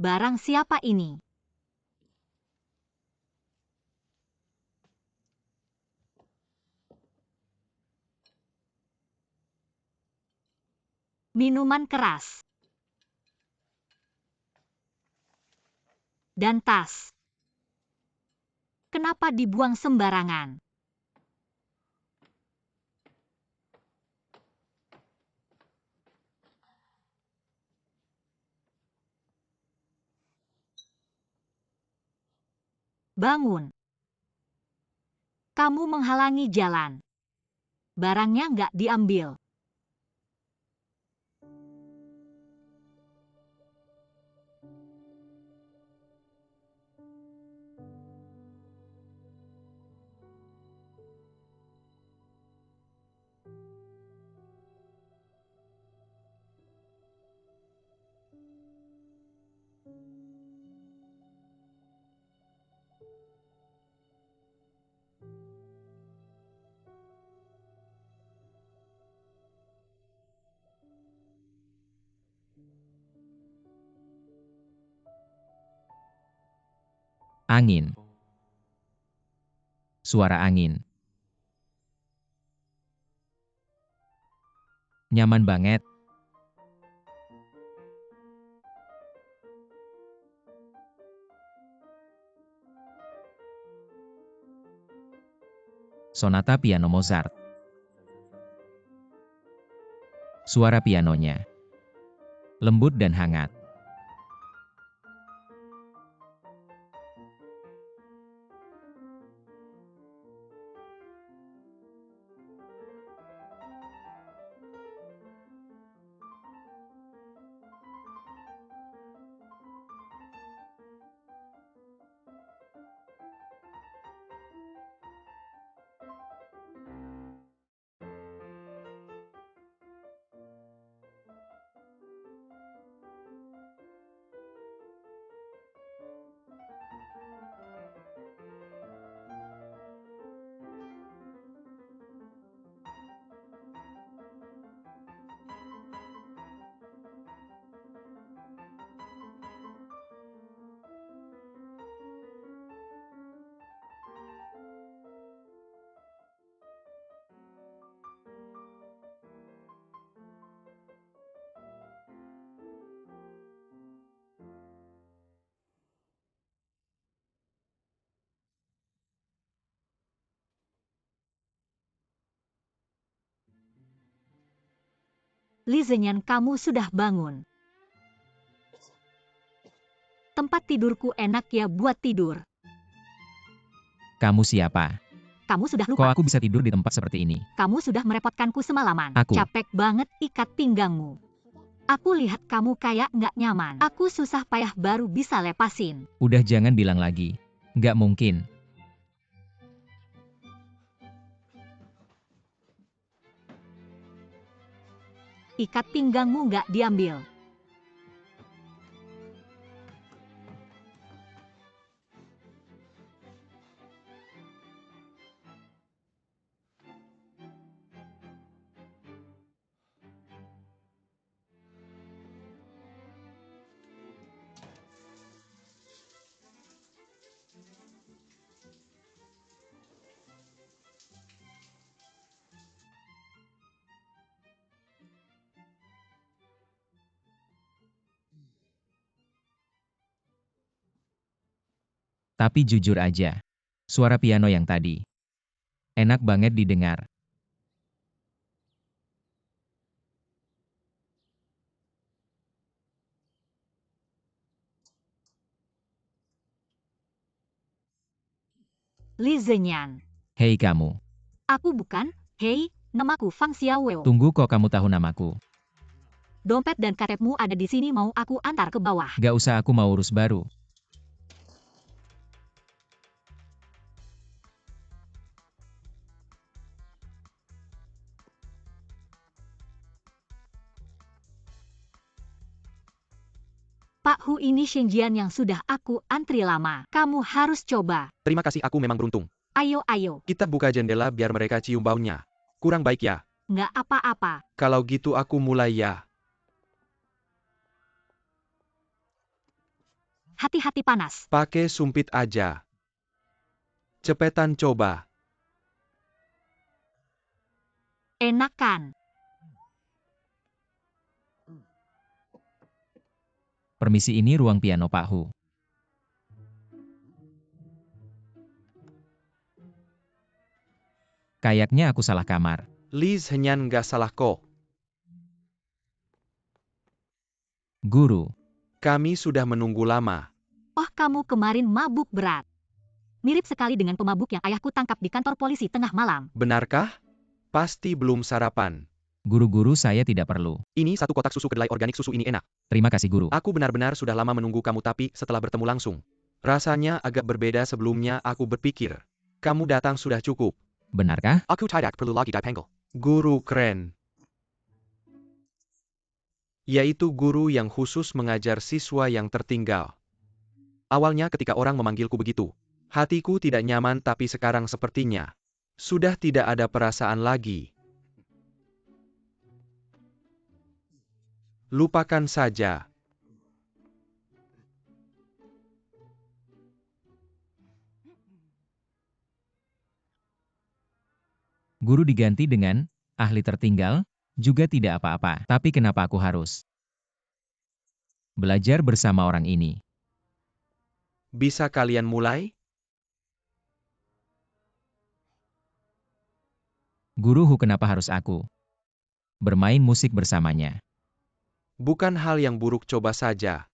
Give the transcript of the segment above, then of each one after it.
Barang siapa ini? Minuman keras. Dan tas. Kenapa dibuang sembarangan? Bangun. Kamu menghalangi jalan. Barangnya nggak diambil. Angin. Suara angin. Nyaman banget. Sonata piano Mozart. Suara pianonya lembut dan hangat. Li Zhenyan, kamu sudah bangun. Tempat tidurku enak ya buat tidur. Kamu siapa? Kamu sudah Kok lupa? aku bisa tidur di tempat seperti ini? Kamu sudah merepotkanku semalaman. Aku. Capek banget ikat pinggangmu. Aku lihat kamu kayak nggak nyaman. Aku susah payah baru bisa lepasin. Udah jangan bilang lagi. Nggak mungkin. Ikat pinggangmu nggak diambil. Tapi jujur aja. Suara piano yang tadi enak banget didengar. Li Zhenyan. Hei kamu. Aku bukan. Hei, namaku Fang Xiaowei. Tunggu, kok kamu tahu namaku? Dompet dan KTP-mu ada di sini, mau aku antar ke bawah. Gak usah, aku mau urus baru. Pak Hu, ini Shengjian yang sudah aku antri lama. Kamu harus coba. Terima kasih, aku memang beruntung. Ayo, ayo. Kita buka jendela biar mereka cium baunya. Kurang baik ya? Nggak apa-apa. Kalau gitu aku mulai ya. Hati-hati panas. Pakai sumpit aja. Cepetan coba. Enak kan? Permisi, ini ruang piano Pak Hu. Kayaknya aku salah kamar. Liz Henyan nggak salah kok. Guru, Kami sudah menunggu lama. Oh, kamu kemarin mabuk berat. Mirip sekali dengan pemabuk yang ayahku tangkap di kantor polisi tengah malam. Benarkah? Pasti belum sarapan. guru-guru saya tidak perlu. Ini 1 kotak susu kedelai organik, susu ini enak. Terima kasih guru. Aku benar-benar sudah lama menunggu kamu, tapi setelah bertemu langsung, rasanya agak berbeda. Sebelumnya aku berpikir, kamu datang sudah cukup. Benarkah? Aku tidak perlu lagi dipanggil. Guru keren. Yaitu guru yang khusus mengajar siswa yang tertinggal. Awalnya ketika orang memanggilku begitu, hatiku tidak nyaman, tapi sekarang sepertinya sudah tidak ada perasaan lagi. Lupakan saja. Guru diganti dengan ahli tertinggal, juga tidak apa-apa. Tapi kenapa aku harus belajar bersama orang ini? Bisa kalian mulai? Guru Hu, kenapa harus aku bermain musik bersamanya? Bukan hal yang buruk, coba saja.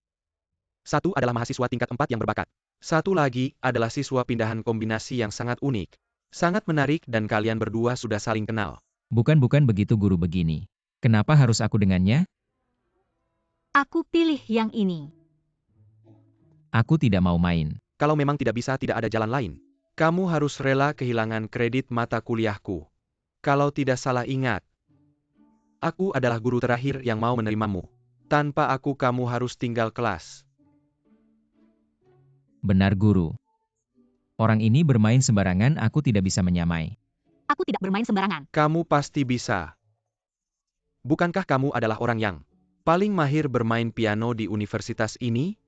1 adalah mahasiswa tingkat 4 yang berbakat. 1 lagi adalah siswa pindahan kombinasi yang sangat unik. Sangat menarik, dan kalian berdua sudah saling kenal. Bukan begitu guru begini. Kenapa harus aku dengannya? Aku pilih yang ini. Aku tidak mau main. Kalau memang tidak bisa, tidak ada jalan lain. Kamu harus rela kehilangan kredit mata kuliahku. Kalau tidak salah ingat, aku adalah guru terakhir yang mau menerimamu. Tanpa aku kamu harus tinggal kelas. Benar guru. Orang ini bermain sembarangan, aku tidak bisa menyamai. Aku tidak bermain sembarangan. Kamu pasti bisa. Bukankah kamu adalah orang yang paling mahir bermain piano di universitas ini?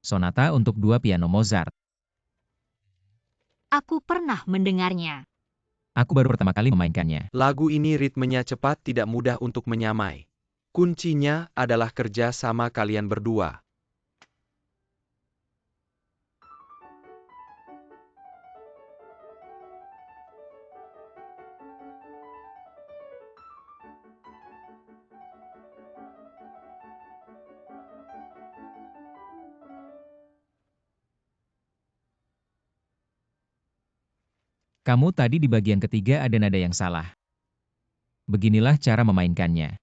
Sonata untuk 2 piano Mozart. Aku pernah mendengarnya. Aku baru pertama kali memainkannya. Lagu ini ritmenya cepat, tidak mudah untuk menyamai. Kuncinya adalah kerja sama kalian berdua. Kamu tadi di bagian ketiga ada nada yang salah. Beginilah cara memainkannya.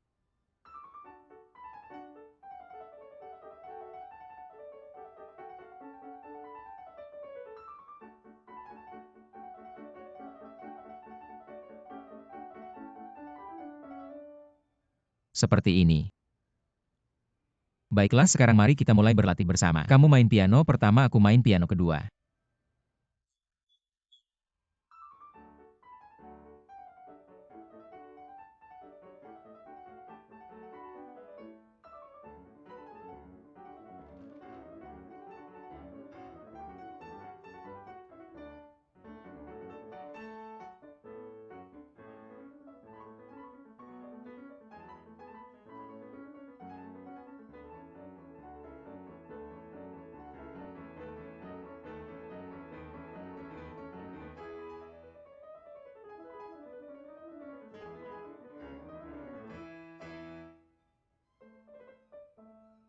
Seperti ini. Baiklah, sekarang mari kita mulai berlatih bersama. Kamu main piano pertama, aku main piano kedua.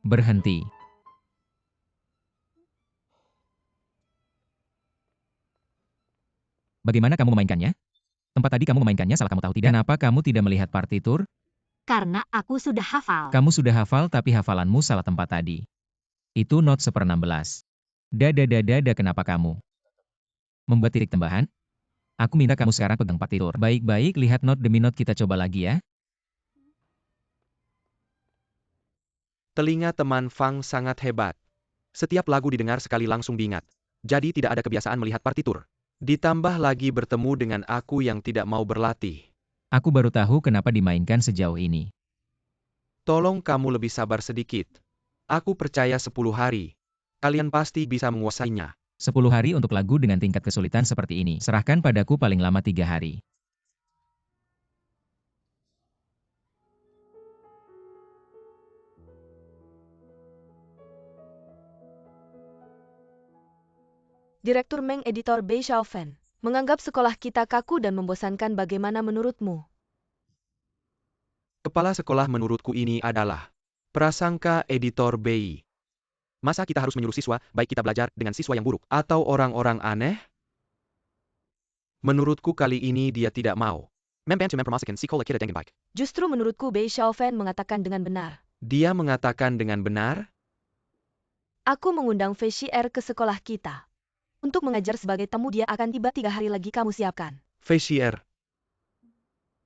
Berhenti. Bagaimana kamu memainkannya? Tempat tadi kamu memainkannya salah, kamu tahu tidak? Kenapa kamu tidak melihat partitur? Karena aku sudah hafal. Kamu sudah hafal, tapi hafalanmu salah tempat tadi. Itu not 1/16. Dada, kenapa kamu membuat titik tambahan? Aku minta kamu sekarang pegang partitur. Baik-baik, lihat not demi not, kita coba lagi ya. Telinga teman Fang sangat hebat. Setiap lagu didengar sekali langsung diingat. Jadi tidak ada kebiasaan melihat partitur. Ditambah lagi bertemu dengan aku yang tidak mau berlatih. Aku baru tahu kenapa dimainkan sejauh ini. Tolong kamu lebih sabar sedikit. Aku percaya 10 hari. Kalian pasti bisa menguasainya. 10 hari untuk lagu dengan tingkat kesulitan seperti ini. Serahkan padaku paling lama 3 hari. Direktur Meng Editor Bei Xiaofen menganggap sekolah kita kaku dan membosankan. Bagaimana menurutmu? Kepala sekolah menurutku ini adalah prasangka editor BI. Masa kita harus menyuruh siswa, baik kita belajar dengan siswa yang buruk atau orang-orang aneh? Menurutku kali ini dia tidak mau. Justru menurutku Bei Xiaofen mengatakan dengan benar. Dia mengatakan dengan benar, Aku mengundang Fei Xier ke sekolah kita. Untuk mengajar sebagai tamu. Dia akan tiba 3 hari lagi. Kamu siapkan. Fei Xier.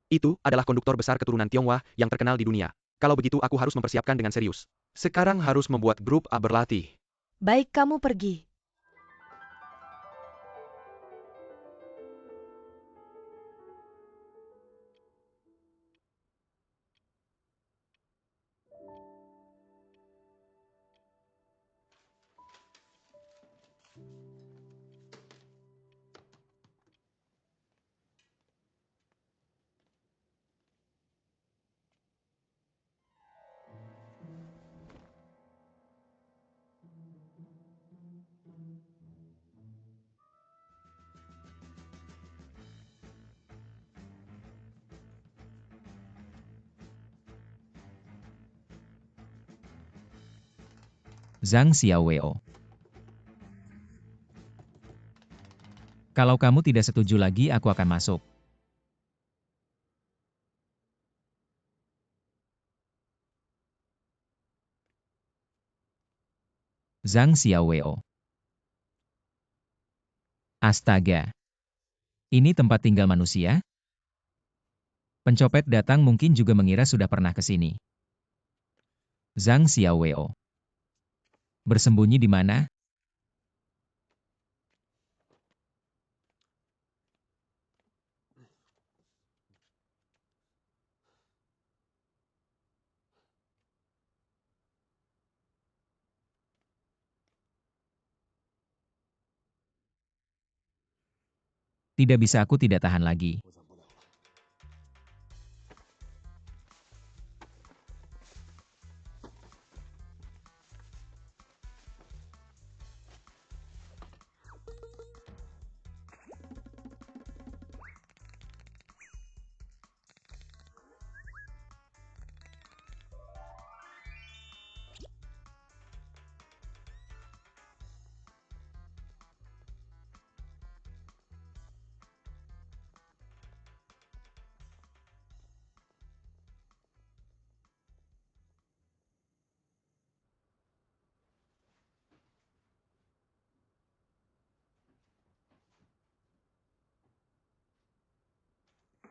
Itu adalah konduktor besar keturunan Tionghoa yang terkenal di dunia. Kalau begitu aku harus mempersiapkan dengan serius. Sekarang harus membuat grup A berlatih. Baik, kamu pergi. Zhang Xiaowei. Kalau kamu tidak setuju lagi, aku akan masuk. Zhang Xiaowei. Astaga. Ini tempat tinggal manusia? Pencopet datang mungkin juga mengira sudah pernah ke sini. Zhang Xiaowei. Bersembunyi di mana? Tidak bisa, aku tidak tahan lagi.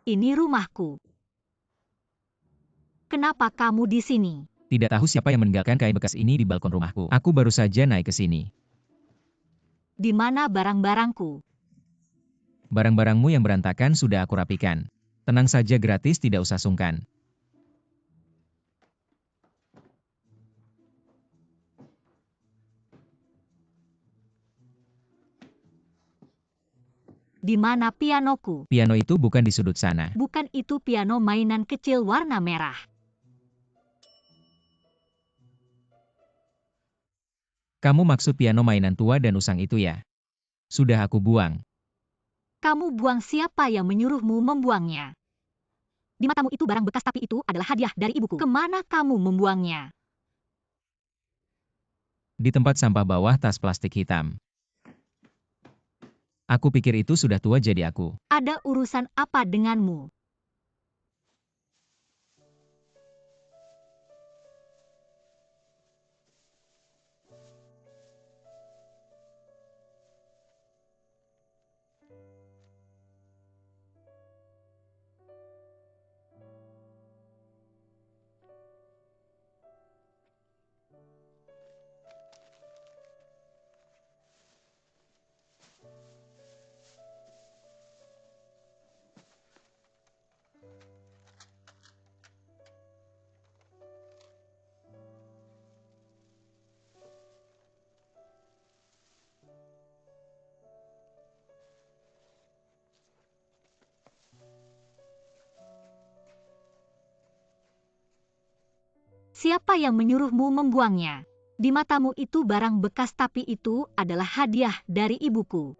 Ini rumahku. Kenapa kamu di sini? Tidak tahu siapa yang meninggalkan kain bekas ini di balkon rumahku. Aku baru saja naik ke sini. Di mana barang-barangku? Barang-barangmu yang berantakan sudah aku rapikan. Tenang saja, gratis, tidak usah sungkan. Di mana pianoku? Piano itu bukan di sudut sana. Bukan itu piano mainan kecil warna merah. Kamu maksud piano mainan tua dan usang itu ya? Sudah aku buang. Kamu buang, siapa yang menyuruhmu membuangnya? Di matamu itu barang bekas, tapi itu adalah hadiah dari ibuku. Kemana kamu membuangnya? Di tempat sampah bawah tas plastik hitam. Aku pikir itu sudah tua jadi aku. Ada urusan apa denganmu? Siapa yang menyuruhmu membuangnya? Di matamu itu barang bekas tapi itu adalah hadiah dari ibuku.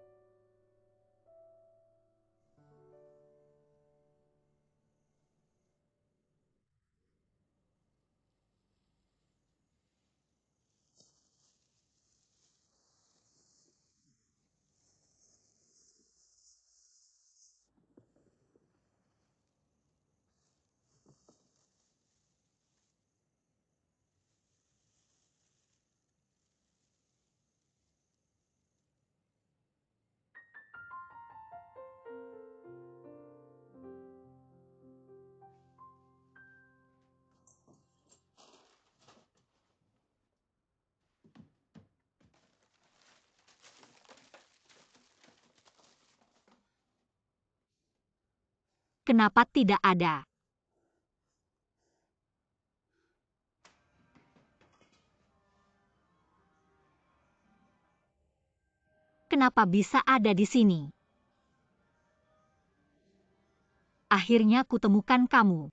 Kenapa tidak ada? Kenapa bisa ada di sini? Akhirnya kutemukan kamu.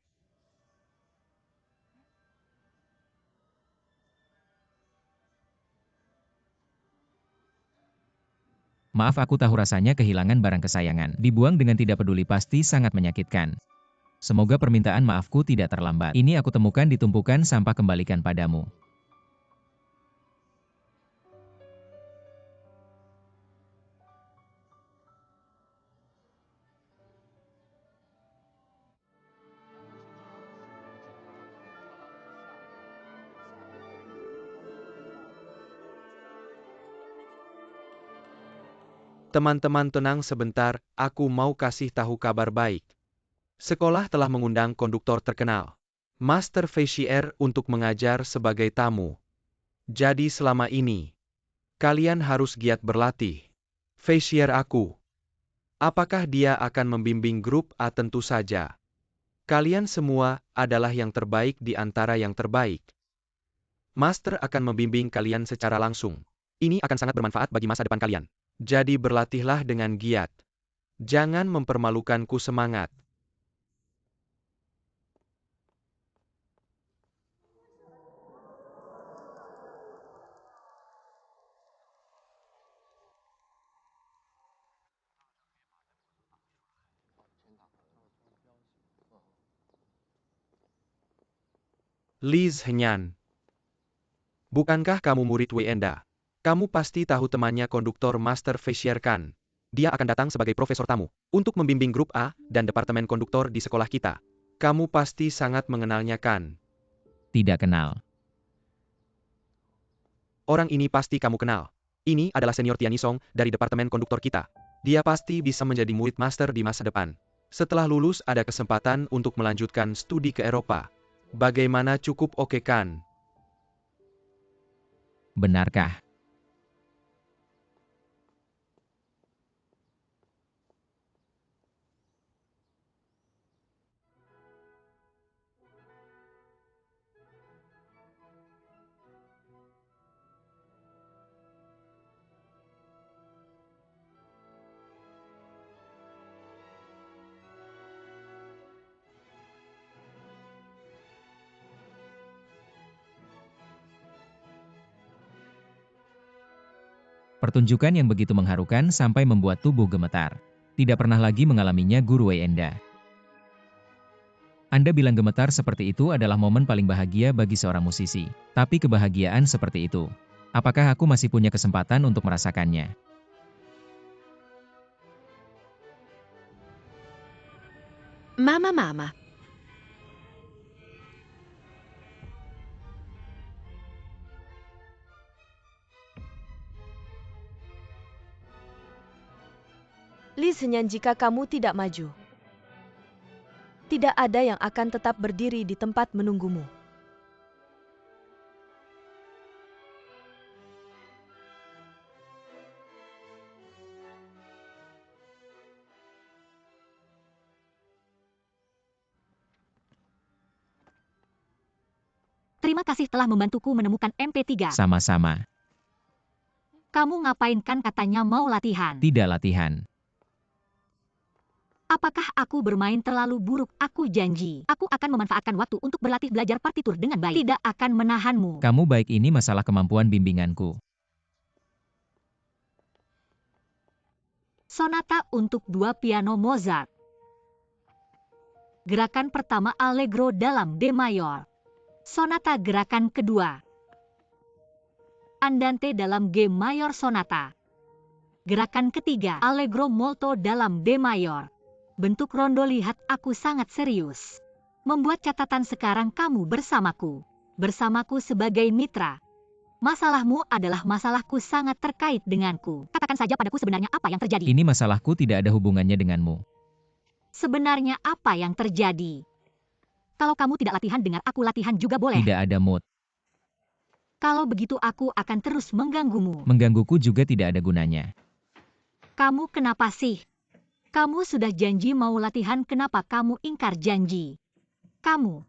Maaf, aku tahu rasanya kehilangan barang kesayangan. Dibuang dengan tidak peduli pasti sangat menyakitkan. Semoga permintaan maafku tidak terlambat. Ini aku temukan di tumpukan sampah, kembalikan padamu. Teman-teman tenang sebentar, aku mau kasih tahu kabar baik. Sekolah telah mengundang konduktor terkenal, Master Feishier, untuk mengajar sebagai tamu. Jadi selama ini, kalian harus giat berlatih. Feishier aku. Apakah dia akan membimbing grup A? Tentu saja. Kalian semua adalah yang terbaik di antara yang terbaik. Master akan membimbing kalian secara langsung. Ini akan sangat bermanfaat bagi masa depan kalian. Jadi berlatihlah dengan giat. Jangan mempermalukanku, semangat. Liz Henyan. Bukankah kamu murid Wenda? Kamu pasti tahu temannya konduktor Master Feishier kan? Dia akan datang sebagai profesor tamu, untuk membimbing grup A dan departemen konduktor di sekolah kita. Kamu pasti sangat mengenalnya kan? Tidak kenal. Orang ini pasti kamu kenal. Ini adalah senior Tianisong dari departemen konduktor kita. Dia pasti bisa menjadi murid master di masa depan. Setelah lulus ada kesempatan untuk melanjutkan studi ke Eropa. Bagaimana, cukup oke kan? Benarkah? Pertunjukan yang begitu mengharukan sampai membuat tubuh gemetar. Tidak pernah lagi mengalaminya Guru Wenda. Anda bilang gemetar seperti itu adalah momen paling bahagia bagi seorang musisi. Tapi kebahagiaan seperti itu, apakah aku masih punya kesempatan untuk merasakannya? Mama. Liz Henyan, jika kamu tidak maju, tidak ada yang akan tetap berdiri di tempat menunggumu. Terima kasih telah membantuku menemukan MP3. Sama-sama. Kamu ngapain kan, katanya mau latihan? Tidak latihan. Apakah aku bermain terlalu buruk? Aku janji, aku akan memanfaatkan waktu untuk berlatih belajar partitur dengan baik. Tidak akan menahanmu. Kamu baik, ini masalah kemampuan bimbinganku. Sonata untuk 2 piano Mozart. Gerakan pertama Allegro dalam D mayor. Sonata gerakan kedua. Andante dalam G mayor sonata. Gerakan ketiga Allegro molto dalam D mayor. Bentuk rondo, lihat aku sangat serius. Membuat catatan, sekarang kamu bersamaku. Bersamaku sebagai mitra. Masalahmu adalah masalahku, sangat terkait denganku. Katakan saja padaku sebenarnya apa yang terjadi. Ini masalahku tidak ada hubungannya denganmu. Sebenarnya apa yang terjadi? Kalau kamu tidak latihan dengar aku latihan juga boleh. Tidak ada mood. Kalau begitu aku akan terus mengganggumu. Menggangguku juga tidak ada gunanya. Kamu kenapa sih? Kamu sudah janji mau latihan, kenapa kamu ingkar janji? Kamu.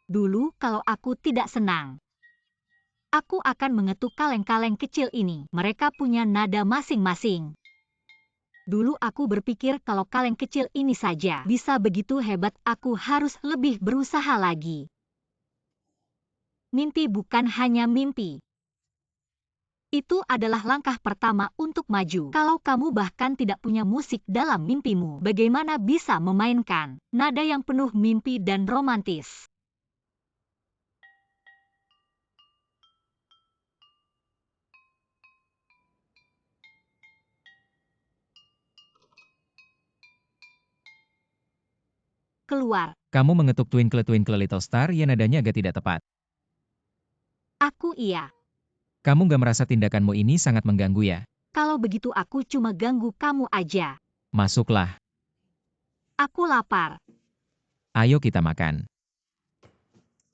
Dulu kalau aku tidak senang, aku akan mengetuk kaleng-kaleng kecil ini. Mereka punya nada masing-masing. Dulu aku berpikir kalau kaleng kecil ini saja bisa begitu hebat, aku harus lebih berusaha lagi. Mimpi bukan hanya mimpi. Itu adalah langkah pertama untuk maju. Kalau kamu bahkan tidak punya musik dalam mimpimu, bagaimana bisa memainkan nada yang penuh mimpi dan romantis? Keluar. Kamu mengetuk Twinkle Twinkle Little Star, ya nadanya agak tidak tepat. Aku iya. Kamu gak merasa tindakanmu ini sangat mengganggu ya? Kalau begitu aku cuma ganggu kamu aja. Masuklah. Aku lapar. Ayo kita makan.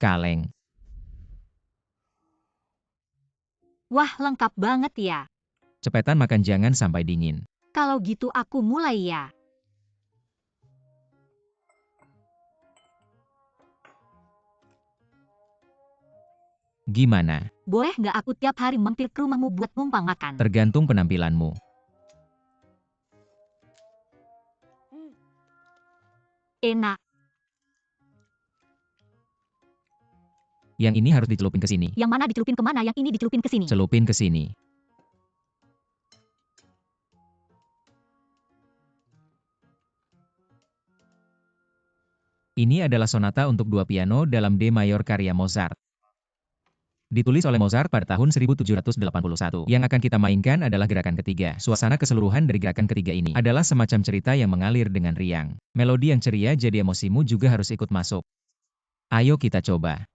Kaleng. Wah, lengkap banget ya. Cepetan makan, jangan sampai dingin. Kalau gitu aku mulai ya. Gimana? Boleh nggak aku tiap hari mampir ke rumahmu buat numpang makan? Tergantung penampilanmu. Enak. Yang ini harus dicelupin ke sini. Yang mana dicelupin kemana? Yang ini dicelupin ke sini. Celupin ke sini. Ini adalah sonata untuk 2 piano dalam D mayor karya Mozart. Ditulis oleh Mozart pada tahun 1781. Yang akan kita mainkan adalah gerakan ketiga. Suasana keseluruhan dari gerakan ketiga ini adalah semacam cerita yang mengalir dengan riang. Melodi yang ceria, jadi emosimu juga harus ikut masuk. Ayo kita coba.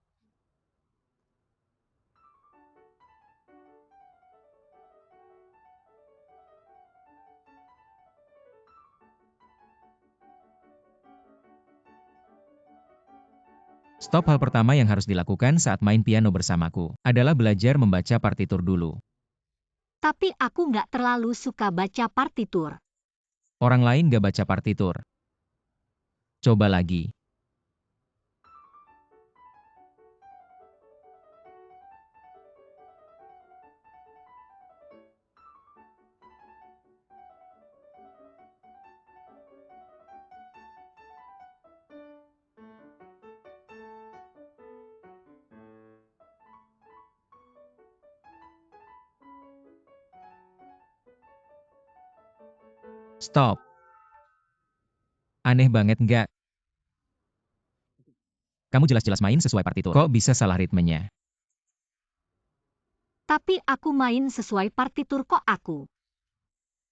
Stop. Hal pertama yang harus dilakukan saat main piano bersamaku adalah belajar membaca partitur dulu. Tapi aku nggak terlalu suka baca partitur. Orang lain gak baca partitur. Coba lagi. Stop. Aneh banget nggak? Kamu jelas-jelas main sesuai partitur. Kok bisa salah ritmenya? Tapi aku main sesuai partitur kok aku.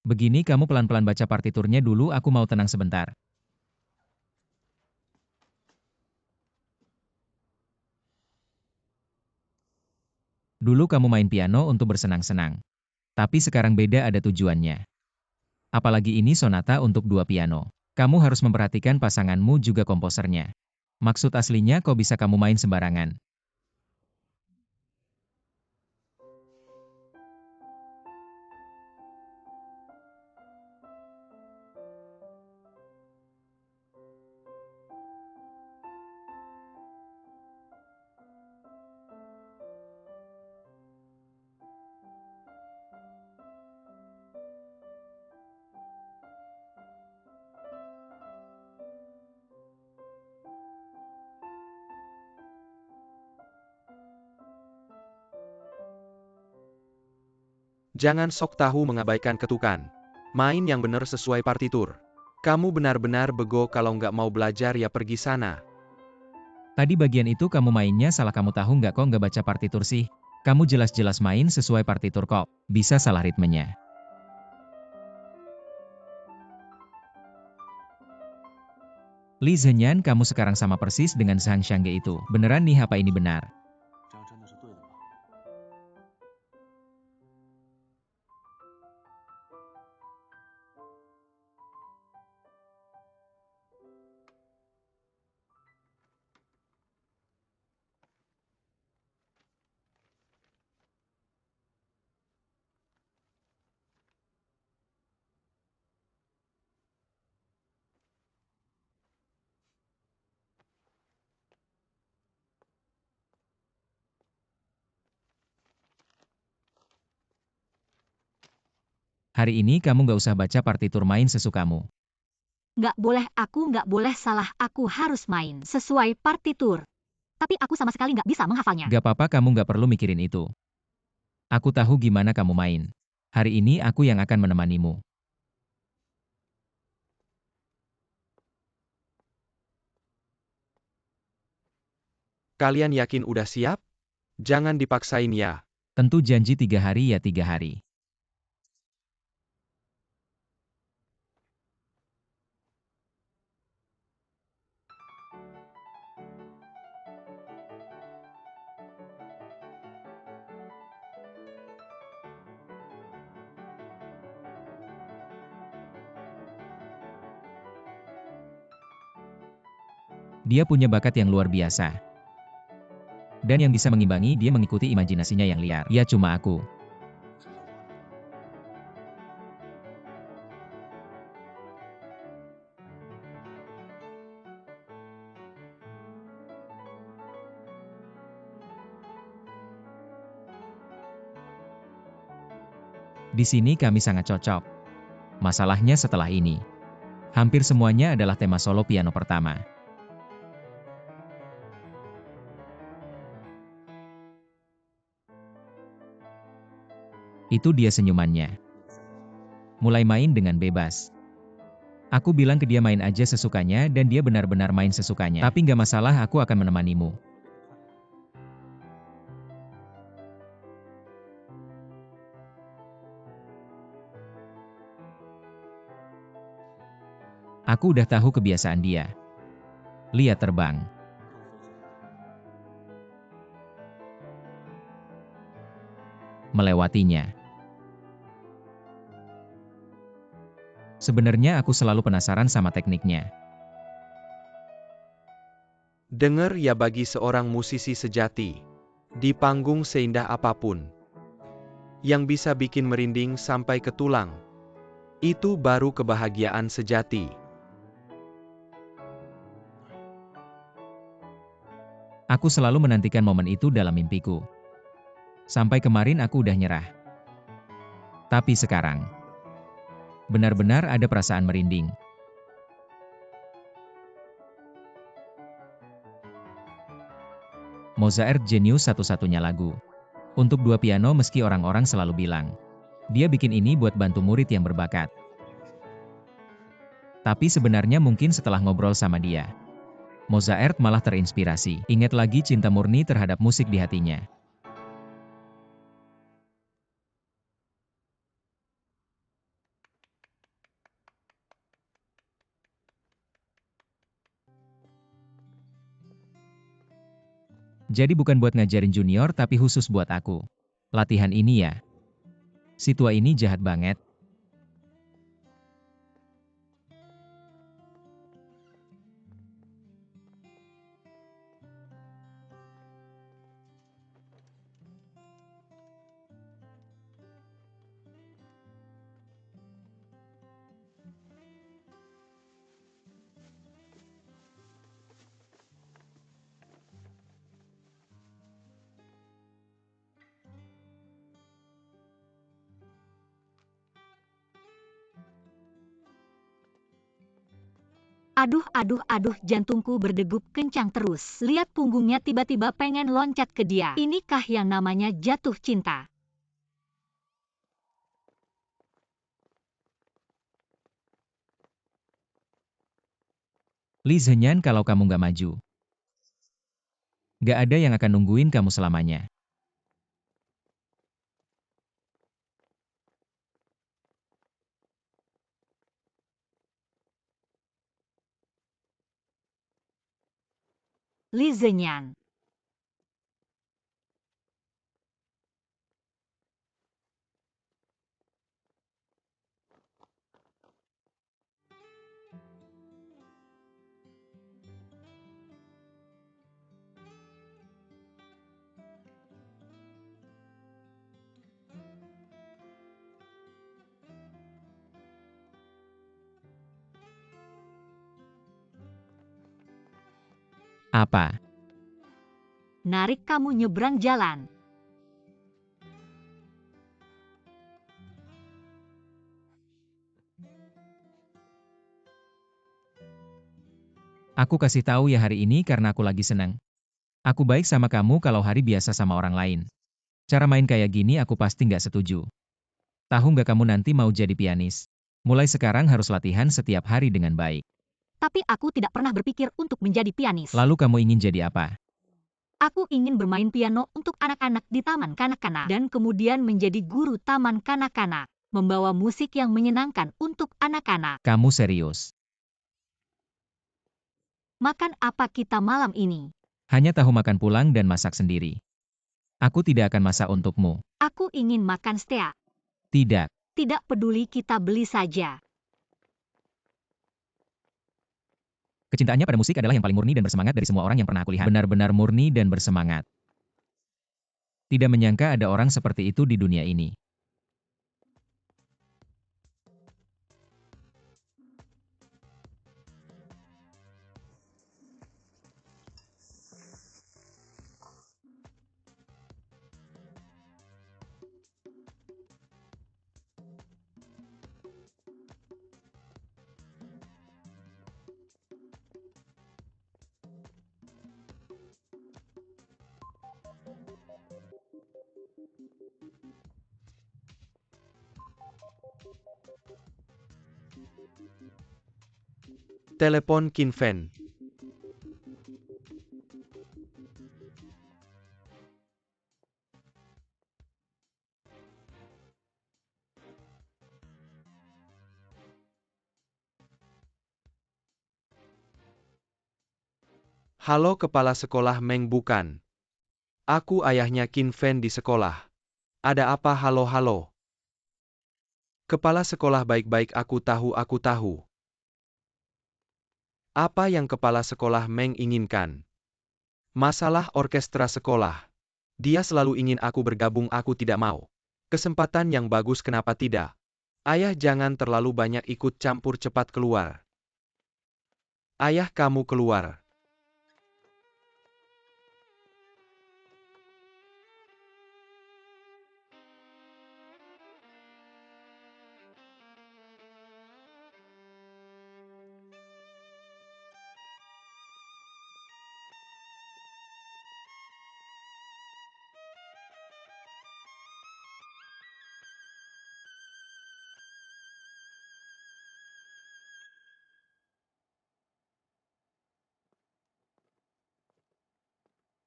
Begini, kamu pelan-pelan baca partiturnya dulu, aku mau tenang sebentar. Dulu kamu main piano untuk bersenang-senang. Tapi sekarang beda, ada tujuannya. Apalagi ini sonata untuk 2 piano. Kamu harus memperhatikan pasanganmu juga komposernya. Maksud aslinya kok bisa kamu main sembarangan? Jangan sok tahu mengabaikan ketukan. Main yang benar sesuai partitur. Kamu benar-benar bego kalau nggak mau belajar ya pergi sana. Tadi bagian itu kamu mainnya salah, kamu tahu nggak kok nggak baca partitur sih? Kamu jelas-jelas main sesuai partitur kok. Bisa salah ritmenya. Li Zhenyan, kamu sekarang sama persis dengan Zhang Xiangge itu. Beneran nih, apa ini benar? Hari ini kamu nggak usah baca partitur, main sesukamu. Nggak boleh salah, aku harus main sesuai partitur. Tapi aku sama sekali nggak bisa menghafalnya. Gak apa-apa, kamu nggak perlu mikirin itu. Aku tahu gimana kamu main. Hari ini aku yang akan menemanimu. Kalian yakin udah siap? Jangan dipaksain ya. Tentu janji 3 hari ya 3 hari. Dia punya bakat yang luar biasa. Dan yang bisa mengimbangi dia mengikuti imajinasinya yang liar. Ya cuma aku. Di sini kami sangat cocok. Masalahnya setelah ini, hampir semuanya adalah tema solo piano pertama. Itu dia senyumannya. Mulai main dengan bebas. Aku bilang ke dia main aja sesukanya dan dia benar-benar main sesukanya. Tapi nggak masalah, aku akan menemanimu. Aku udah tahu kebiasaan dia. Lihat terbang. Melewatinya. Sebenarnya aku selalu penasaran sama tekniknya. Dengar ya, bagi seorang musisi sejati, di panggung seindah apapun, yang bisa bikin merinding sampai ke tulang, itu baru kebahagiaan sejati. Aku selalu menantikan momen itu dalam mimpiku. Sampai kemarin aku udah nyerah. Tapi sekarang, benar-benar ada perasaan merinding. Mozart jenius, satu-satunya lagu. Untuk 2 piano, meski orang-orang selalu bilang, dia bikin ini buat bantu murid yang berbakat. Tapi sebenarnya mungkin setelah ngobrol sama dia, Mozart malah terinspirasi. Ingat lagi cinta murni terhadap musik di hatinya. Jadi bukan buat ngajarin junior tapi khusus buat aku. Latihan ini ya. Si tua ini jahat banget. Aduh, aduh, aduh, jantungku berdegup kencang terus. Lihat punggungnya tiba-tiba pengen loncat ke dia. Inikah yang namanya jatuh cinta? Li Zhenyan kalau kamu nggak maju. Nggak ada yang akan nungguin kamu selamanya. Li Zhenyan. Apa? Narik kamu nyebrang jalan. Aku kasih tahu ya hari ini karena aku lagi senang. Aku baik sama kamu kalau hari biasa sama orang lain. Cara main kayak gini aku pasti nggak setuju. Tahu nggak kamu nanti mau jadi pianis? Mulai sekarang harus latihan setiap hari dengan baik. Tapi aku tidak pernah berpikir untuk menjadi pianis. Lalu kamu ingin jadi apa? Aku ingin bermain piano untuk anak-anak di taman kanak-kanak dan kemudian menjadi guru taman kanak-kanak, membawa musik yang menyenangkan untuk anak-anak. Kamu serius? Makan apa kita malam ini? Hanya tahu makan pulang dan masak sendiri. Aku tidak akan masak untukmu. Aku ingin makan steak. Tidak. Tidak peduli, kita beli saja. Kecintaannya pada musik adalah yang paling murni dan bersemangat dari semua orang yang pernah aku lihat. Benar-benar murni dan bersemangat. Tidak menyangka ada orang seperti itu di dunia ini. Telepon Qin Fen. Halo kepala sekolah Meng, bukan? Aku ayahnya Qin Fen di sekolah. Ada apa? Halo. Kepala sekolah, baik-baik, aku tahu. Apa yang kepala sekolah Meng inginkan? Masalah orkestra sekolah. Dia selalu ingin aku bergabung, aku tidak mau. Kesempatan yang bagus, kenapa tidak? Ayah, jangan terlalu banyak ikut campur, cepat keluar. Ayah, kamu keluar.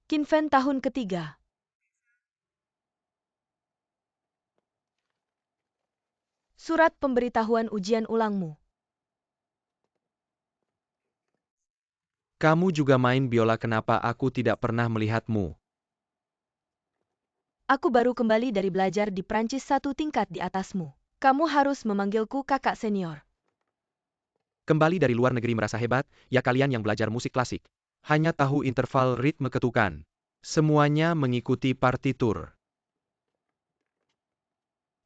Qin Fen tahun ketiga. Surat pemberitahuan ujian ulangmu. Kamu juga main biola, kenapa aku tidak pernah melihatmu? Aku baru kembali dari belajar di Prancis 1 tingkat di atasmu. Kamu harus memanggilku kakak senior. Kembali dari luar negeri merasa hebat, ya kalian yang belajar musik klasik. Hanya tahu interval ritme ketukan. Semuanya mengikuti partitur.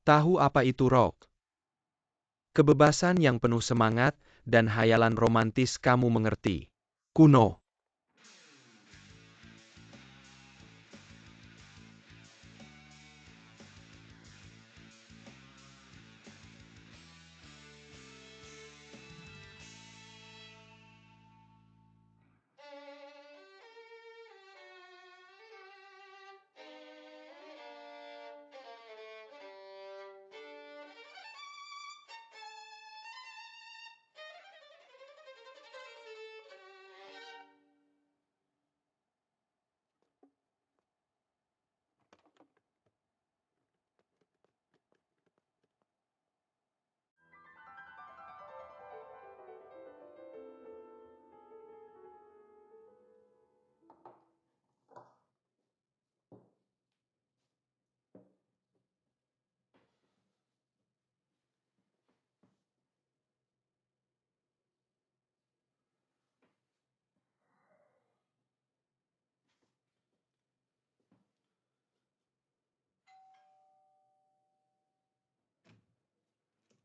Tahu apa itu rock? Kebebasan yang penuh semangat dan hayalan romantis, kamu mengerti. Kuno.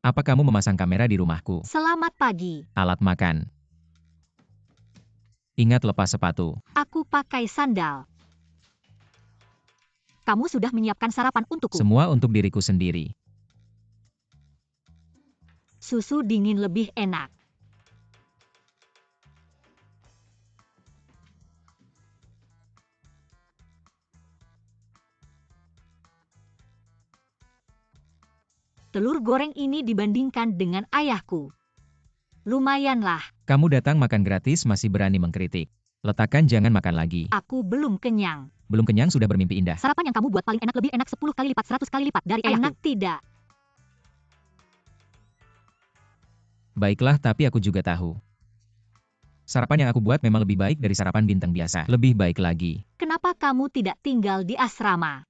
Apa kamu memasang kamera di rumahku? Selamat pagi. Alat makan. Ingat lepas sepatu. Aku pakai sandal. Kamu sudah menyiapkan sarapan untukku. Semua untuk diriku sendiri. Susu dingin lebih enak. Telur goreng ini dibandingkan dengan ayahku. Lumayanlah, Kamu datang makan gratis masih berani mengkritik. Letakkan, jangan makan lagi. aku belum kenyang. Belum kenyang sudah bermimpi indah. Sarapan yang kamu buat paling enak, lebih enak 10 kali lipat, 100 kali lipat dari ayahku. Enak tidak? Baiklah, tapi aku juga tahu. Sarapan yang aku buat memang lebih baik dari sarapan bintang biasa. Lebih baik lagi. Kenapa kamu tidak tinggal di asrama?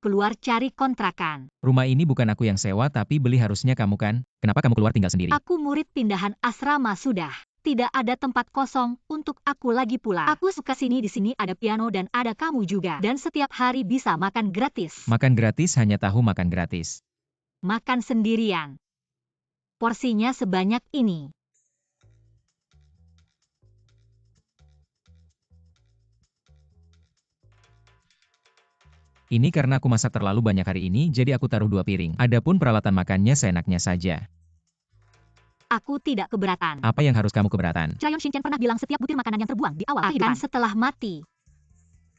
Keluar cari kontrakan. Rumah ini bukan aku yang sewa tapi beli, harusnya kamu kan? Kenapa kamu keluar tinggal sendiri? Aku murid pindahan asrama sudah. Tidak ada tempat kosong untuk aku lagi pula. Aku suka di sini ada piano dan ada kamu juga. Dan setiap hari bisa makan gratis. Makan gratis, hanya tahu makan gratis. Makan sendirian. Porsinya sebanyak ini. Ini karena aku masak terlalu banyak hari ini, jadi aku taruh 2 piring. Adapun peralatan makannya seenaknya saja. Aku tidak keberatan. Apa yang harus kamu keberatan? Crayon Shinchan pernah bilang setiap butir makanan yang terbuang di awal kehidupan setelah mati.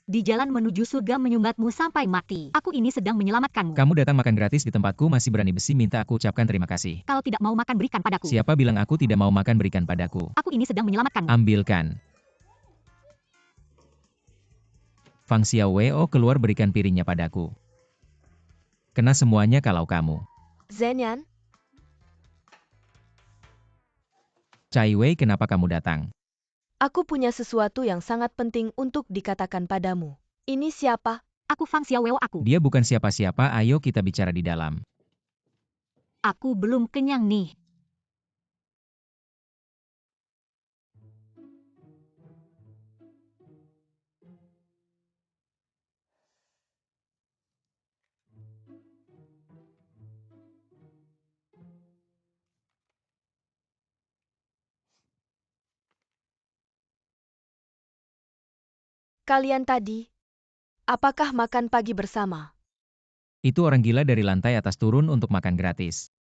Di jalan menuju surga menyumbatmu sampai mati. Aku ini sedang menyelamatkanmu. Kamu datang makan gratis di tempatku, masih berani besi minta aku ucapkan terima kasih. Kalau tidak mau makan, berikan padaku. Siapa bilang aku tidak mau makan, berikan padaku. Aku ini sedang menyelamatkanmu. Ambilkan. Fang Xiaowei, keluar, berikan piringnya padaku. Kena semuanya kalau kamu. Zenian, Cai Wei, kenapa kamu datang? aku punya sesuatu yang sangat penting untuk dikatakan padamu. Ini siapa? Aku Fang Xiaowei aku. Dia bukan siapa-siapa, ayo kita bicara di dalam. Aku belum kenyang nih. Kalian tadi, apakah makan pagi bersama? Itu orang gila dari lantai atas turun untuk makan gratis.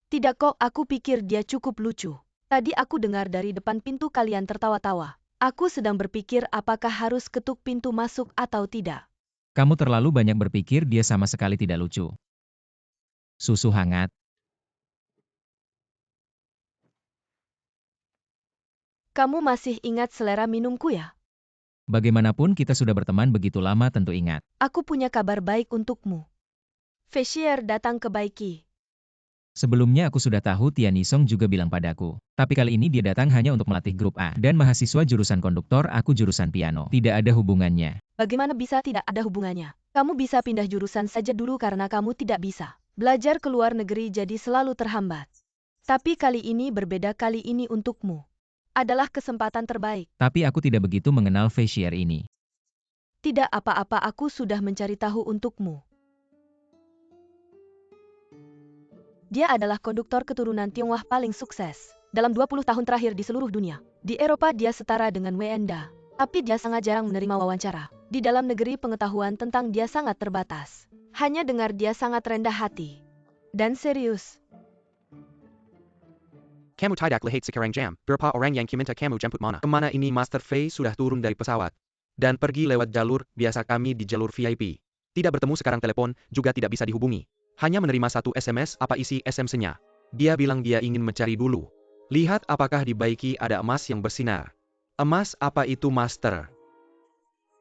Tidak kok, aku pikir dia cukup lucu. Tadi aku dengar dari depan pintu kalian tertawa-tawa. Aku sedang berpikir apakah harus ketuk pintu masuk atau tidak. Kamu terlalu banyak berpikir, dia sama sekali tidak lucu. Susu hangat. Kamu masih ingat selera minumku ya? Bagaimanapun kita sudah berteman begitu lama, tentu ingat. Aku punya kabar baik untukmu. Feshier datang ke Baiki. Sebelumnya aku sudah tahu Tian Nisong juga bilang padaku. Tapi kali ini dia datang hanya untuk melatih grup A. Dan mahasiswa jurusan konduktor, aku jurusan piano. Tidak ada hubungannya. Bagaimana bisa tidak ada hubungannya? Kamu bisa pindah jurusan saja dulu karena kamu tidak bisa belajar ke luar negeri jadi selalu terhambat. Tapi kali ini berbeda, kali ini untukmu adalah kesempatan terbaik. Tapi aku tidak begitu mengenal Fei Xier ini. Tidak apa-apa, aku sudah mencari tahu untukmu. Dia adalah konduktor keturunan Tionghoa paling sukses dalam 20 tahun terakhir di seluruh dunia. Di Eropa dia setara dengan Wenda, tapi dia sangat jarang menerima wawancara. Di dalam negeri pengetahuan tentang dia sangat terbatas. Hanya dengar dia sangat rendah hati dan serius. Kamu tidak lihat sekarang jam, berapa orang yang meminta kamu jemput mana? Kemana ini Master Fei sudah turun dari pesawat dan pergi lewat jalur biasa kami di jalur VIP. Tidak bertemu sekarang, telepon juga tidak bisa dihubungi. Hanya menerima satu SMS, apa isi SMS-nya? Dia bilang dia ingin mencari dulu. Lihat apakah di baiki ada emas yang bersinar. Emas apa itu, Master?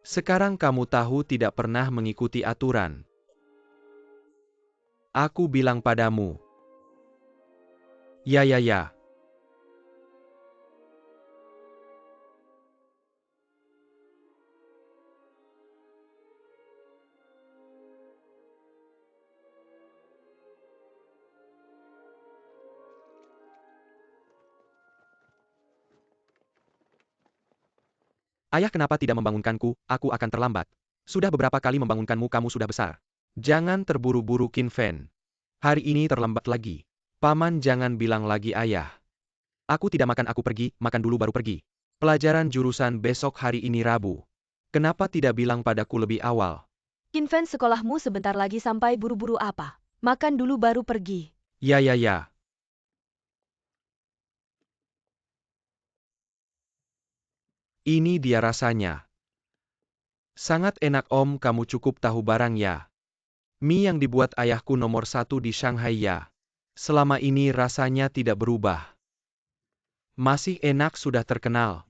Sekarang kamu tahu tidak pernah mengikuti aturan. Aku bilang padamu. Ya. Ayah, kenapa tidak membangunkanku? Aku akan terlambat. Sudah beberapa kali membangunkanmu, kamu sudah besar. Jangan terburu-buru, Qin Fen. Hari ini terlambat lagi. Paman jangan bilang lagi ayah. Aku tidak makan, aku pergi, makan dulu baru pergi. Pelajaran jurusan besok hari ini Rabu. Kenapa tidak bilang padaku lebih awal? Qin Fen, sekolahmu sebentar lagi sampai, buru-buru apa? Makan dulu baru pergi. Ya. Ini dia rasanya. Sangat enak Om, kamu cukup tahu barang ya. Mie yang dibuat ayahku nomor 1 di Shanghai ya. Selama ini rasanya tidak berubah. Masih enak, sudah terkenal.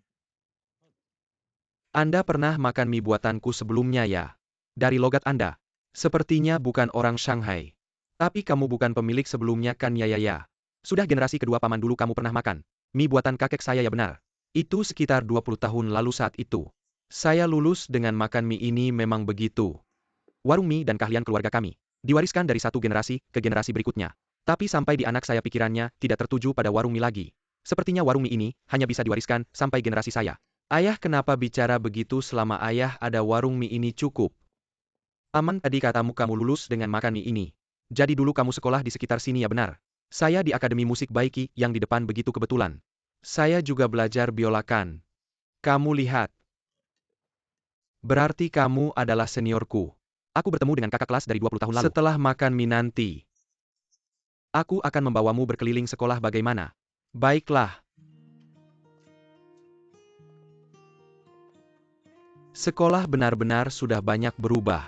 Anda pernah makan mie buatanku sebelumnya ya? Dari logat Anda. Sepertinya bukan orang Shanghai. Tapi kamu bukan pemilik sebelumnya kan ya? Sudah generasi kedua paman, dulu kamu pernah makan mie buatan kakek saya ya, benar? Itu sekitar 20 tahun lalu saat itu. Saya lulus dengan makan mie ini, memang begitu. Warung mie dan keahlian keluarga kami diwariskan dari satu generasi ke generasi berikutnya. Tapi sampai di anak saya pikirannya tidak tertuju pada warung mie lagi. Sepertinya warung mie ini hanya bisa diwariskan sampai generasi saya. Ayah, kenapa bicara begitu? Selama ayah ada warung mie ini cukup. Aman, tadi katamu kamu lulus dengan makan mie ini. Jadi dulu kamu sekolah di sekitar sini ya, benar? Saya di Akademi Musik Baiki yang di depan, begitu kebetulan. Saya juga belajar biola kan. Kamu lihat. Berarti kamu adalah seniorku. Aku bertemu dengan kakak kelas dari 20 tahun lalu. Setelah makan mie nanti, aku akan membawamu berkeliling sekolah, bagaimana? Baiklah. Sekolah benar-benar sudah banyak berubah.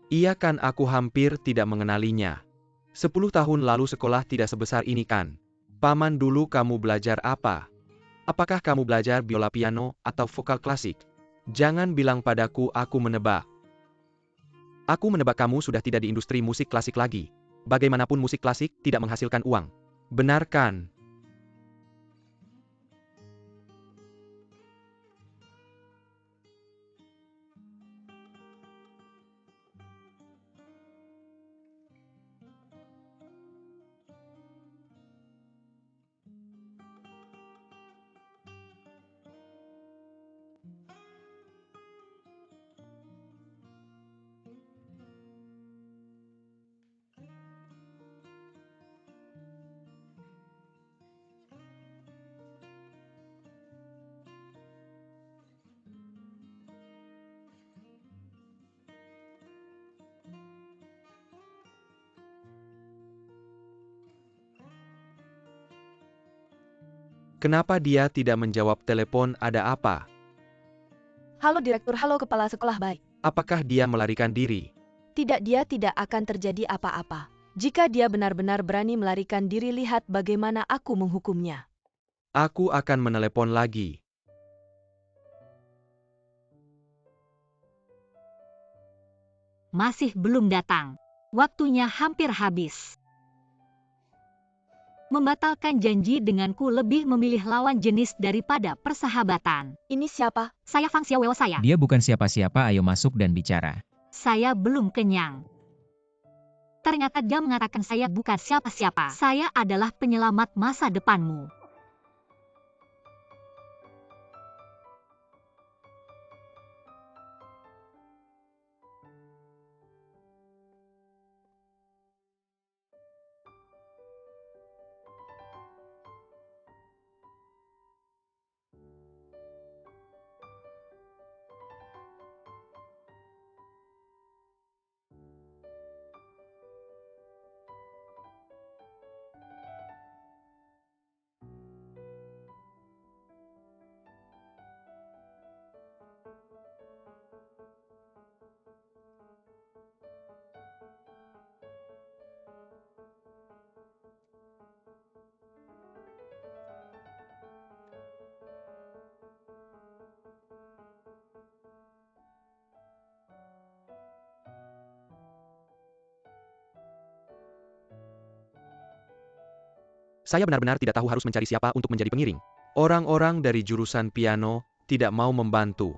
Iya kan, aku hampir tidak mengenalinya. 10 tahun lalu sekolah tidak sebesar ini kan? Paman, dulu kamu belajar apa? Apakah kamu belajar biola, piano, atau vokal klasik? Jangan bilang padaku aku menebak. Aku menebak kamu sudah tidak di industri musik klasik lagi. Bagaimanapun musik klasik tidak menghasilkan uang. Benar kan? Kenapa dia tidak menjawab telepon? Ada apa? Halo direktur, halo kepala sekolah, baik. Apakah dia melarikan diri? Tidak, dia tidak akan terjadi apa-apa. Jika dia benar-benar berani melarikan diri, lihat bagaimana aku menghukumnya. Aku akan menelepon lagi. Masih belum datang. Waktunya hampir habis. Membatalkan janji denganku lebih memilih lawan jenis daripada persahabatan. Ini siapa? Saya Fang Xiaoweo saya. Dia bukan siapa-siapa, ayo masuk dan bicara. Saya belum kenyang. Ternyata dia mengatakan saya bukan siapa-siapa. Saya adalah penyelamat masa depanmu. Saya benar-benar tidak tahu harus mencari siapa untuk menjadi pengiring. Orang-orang dari jurusan piano tidak mau membantu.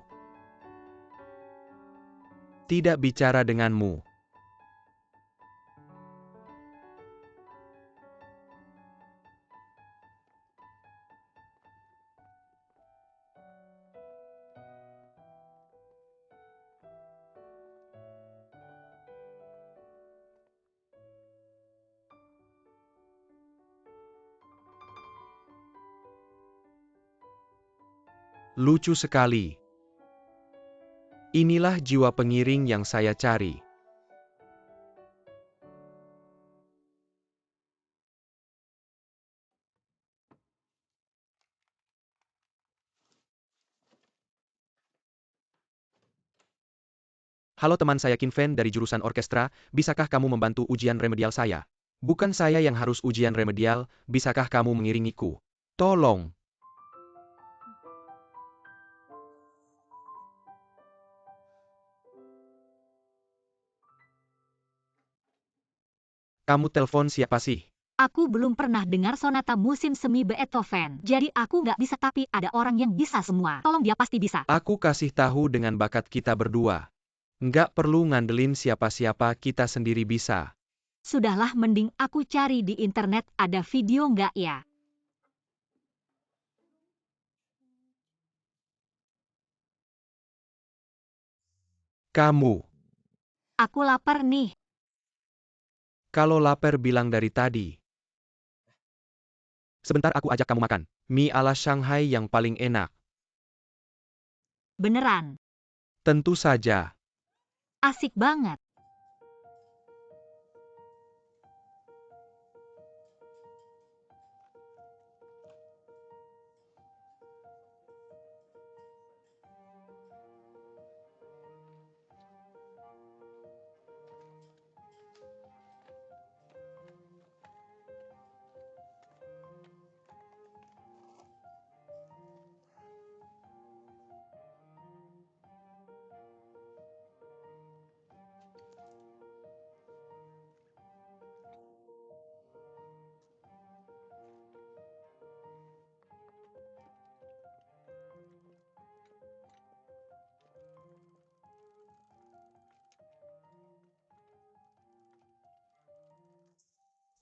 Tidak bicara denganmu. Lucu sekali. Inilah jiwa pengiring yang saya cari. Halo teman saya Qin Fen dari jurusan orkestra, bisakah kamu membantu ujian remedial saya? Bukan saya yang harus ujian remedial, bisakah kamu mengiringiku? Tolong. Kamu telepon siapa sih? Aku belum pernah dengar sonata musim semi Beethoven. Jadi aku nggak bisa, tapi ada orang yang bisa semua. Tolong, dia pasti bisa. Aku kasih tahu dengan bakat kita berdua. Nggak perlu ngandelin siapa-siapa, kita sendiri bisa. Sudahlah, mending aku cari di internet ada video nggak ya? Kamu. Aku lapar nih. Kalau lapar bilang dari tadi. Sebentar aku ajak kamu makan. Mie ala Shanghai yang paling enak. Beneran. Tentu saja. Asik banget.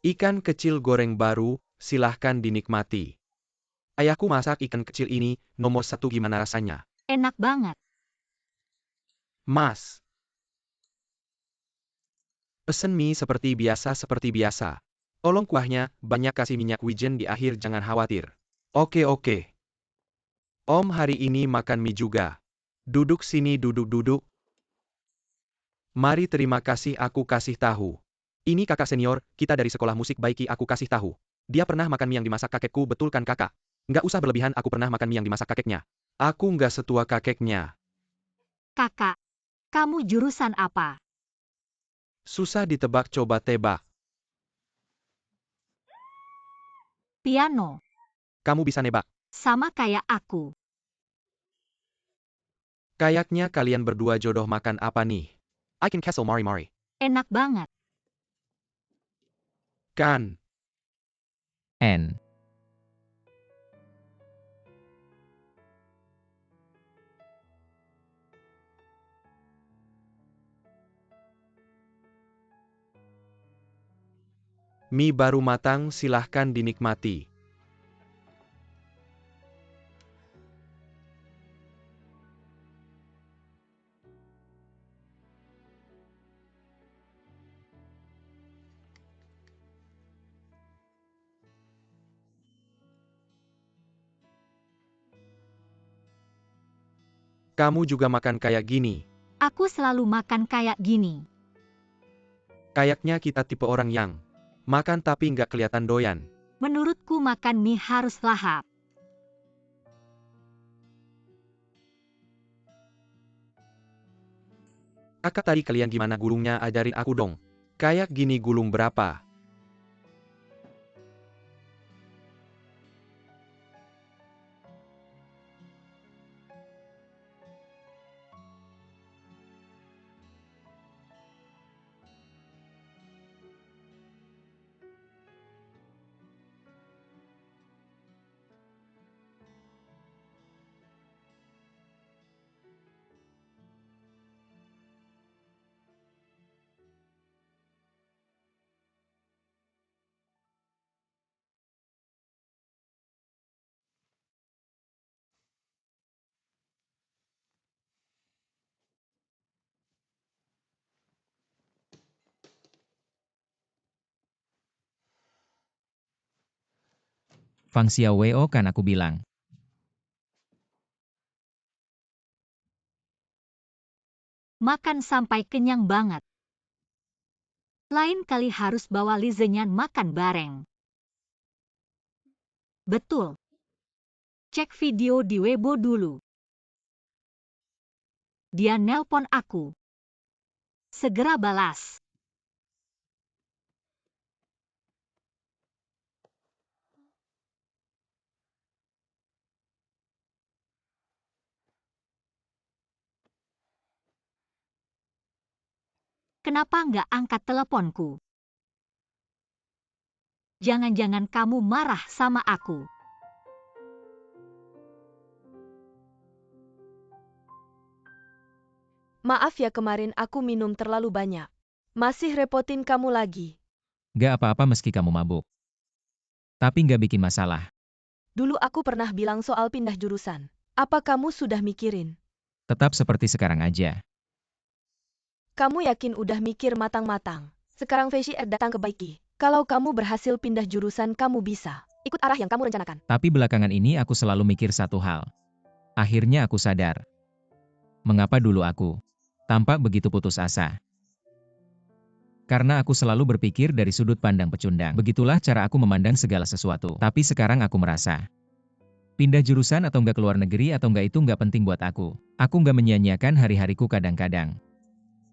Ikan kecil goreng baru, silahkan dinikmati. Ayahku masak ikan kecil ini, nomor 1 gimana rasanya? Enak banget. Mas. Pesen mie seperti biasa. Tolong kuahnya, banyak kasih minyak wijen di akhir, jangan khawatir. Oke. Om hari ini makan mie juga. Duduk sini, duduk. Mari, terima kasih, aku kasih tahu. Ini kakak senior, kita dari sekolah musik Baiki, aku kasih tahu. Dia pernah makan mie yang dimasak kakekku, betul kan kakak? Nggak usah berlebihan, aku pernah makan mie yang dimasak kakeknya. Aku nggak setua kakeknya. Kakak, kamu jurusan apa? Susah ditebak, coba tebak. Piano. Kamu bisa nebak. Sama kayak aku. Kayaknya kalian berdua jodoh, makan apa nih? I can castle mari. Enak banget. Kan? N. Mie baru matang, silahkan dinikmati. Kamu juga makan kayak gini. Aku selalu makan kayak gini. Kayaknya kita tipe orang yang makan tapi nggak kelihatan doyan. Menurutku makan mie harus lahap. Kakak tadi kalian gimana gulungnya, ajarin aku dong. Kayak gini gulung berapa? Fang Xiaoweo kan aku bilang. Makan sampai kenyang banget. Lain kali harus bawa Lizenyan makan bareng. Betul. Cek video di Weibo dulu. Dia nelpon aku. Segera balas. Kenapa nggak angkat teleponku? Jangan-jangan kamu marah sama aku. Maaf ya, kemarin aku minum terlalu banyak. Masih repotin kamu lagi. Gak apa-apa meski kamu mabuk. Tapi gak bikin masalah. Dulu aku pernah bilang soal pindah jurusan. Apa kamu sudah mikirin? Tetap seperti sekarang aja. Kamu yakin udah mikir matang-matang? Sekarang VCR datang ke Baiki. Kalau kamu berhasil pindah jurusan, kamu bisa ikut arah yang kamu rencanakan. Tapi belakangan ini aku selalu mikir satu hal. Akhirnya aku sadar. Mengapa dulu aku tampak begitu putus asa? Karena aku selalu berpikir dari sudut pandang pecundang. Begitulah cara aku memandang segala sesuatu. Tapi sekarang aku merasa, pindah jurusan atau nggak keluar negeri atau nggak itu nggak penting buat aku. Aku nggak menyia-nyiakan hari-hariku kadang-kadang.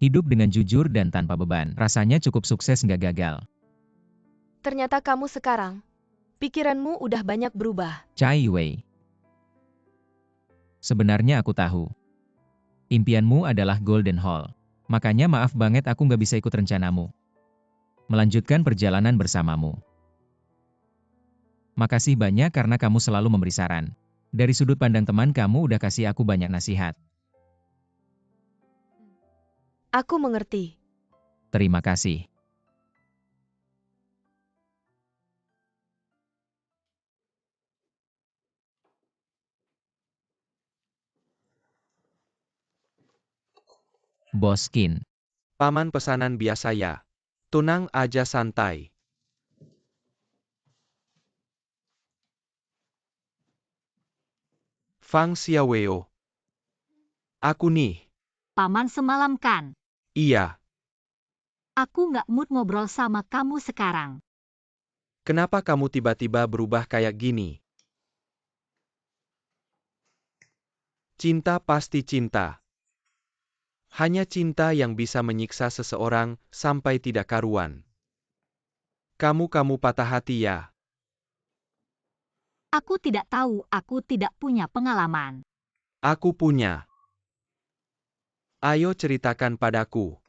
Hidup dengan jujur dan tanpa beban. Rasanya cukup sukses nggak gagal. Ternyata kamu sekarang, pikiranmu udah banyak berubah. Chai Wei. Sebenarnya aku tahu. Impianmu adalah Golden Hall. Makanya maaf banget aku nggak bisa ikut rencanamu. Melanjutkan perjalanan bersamamu. Makasih banyak karena kamu selalu memberi saran. Dari sudut pandang teman kamu udah kasih aku banyak nasihat. Aku mengerti. Terima kasih. Boskin. Paman, pesanan biasa ya. Tenang aja, santai. Fang Xiaoweo. Aku nih. Paman semalam kan? Iya. Aku nggak mood ngobrol sama kamu sekarang. Kenapa kamu tiba-tiba berubah kayak gini? Cinta pasti cinta. Hanya cinta yang bisa menyiksa seseorang sampai tidak karuan. Kamu patah hati ya? Aku tidak tahu, aku tidak punya pengalaman. Aku punya. Ayo ceritakan padaku.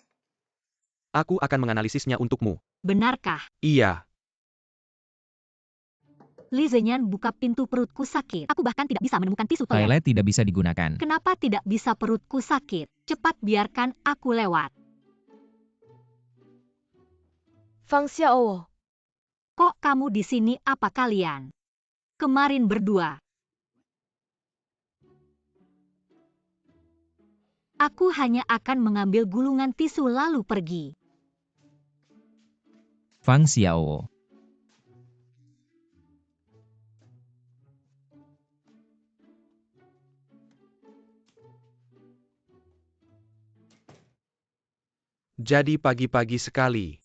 Aku akan menganalisisnya untukmu. Benarkah? Iya. Li Zhenyan buka pintu, perutku sakit. Aku bahkan tidak bisa menemukan tisu toilet. Toilet tidak bisa digunakan. Kenapa tidak bisa, perutku sakit? Cepat biarkan aku lewat. Fang Xiao. Kok kamu di sini, apa kalian kemarin berdua? Aku hanya akan mengambil gulungan tisu lalu pergi. Fang Xiao. Jadi pagi-pagi sekali,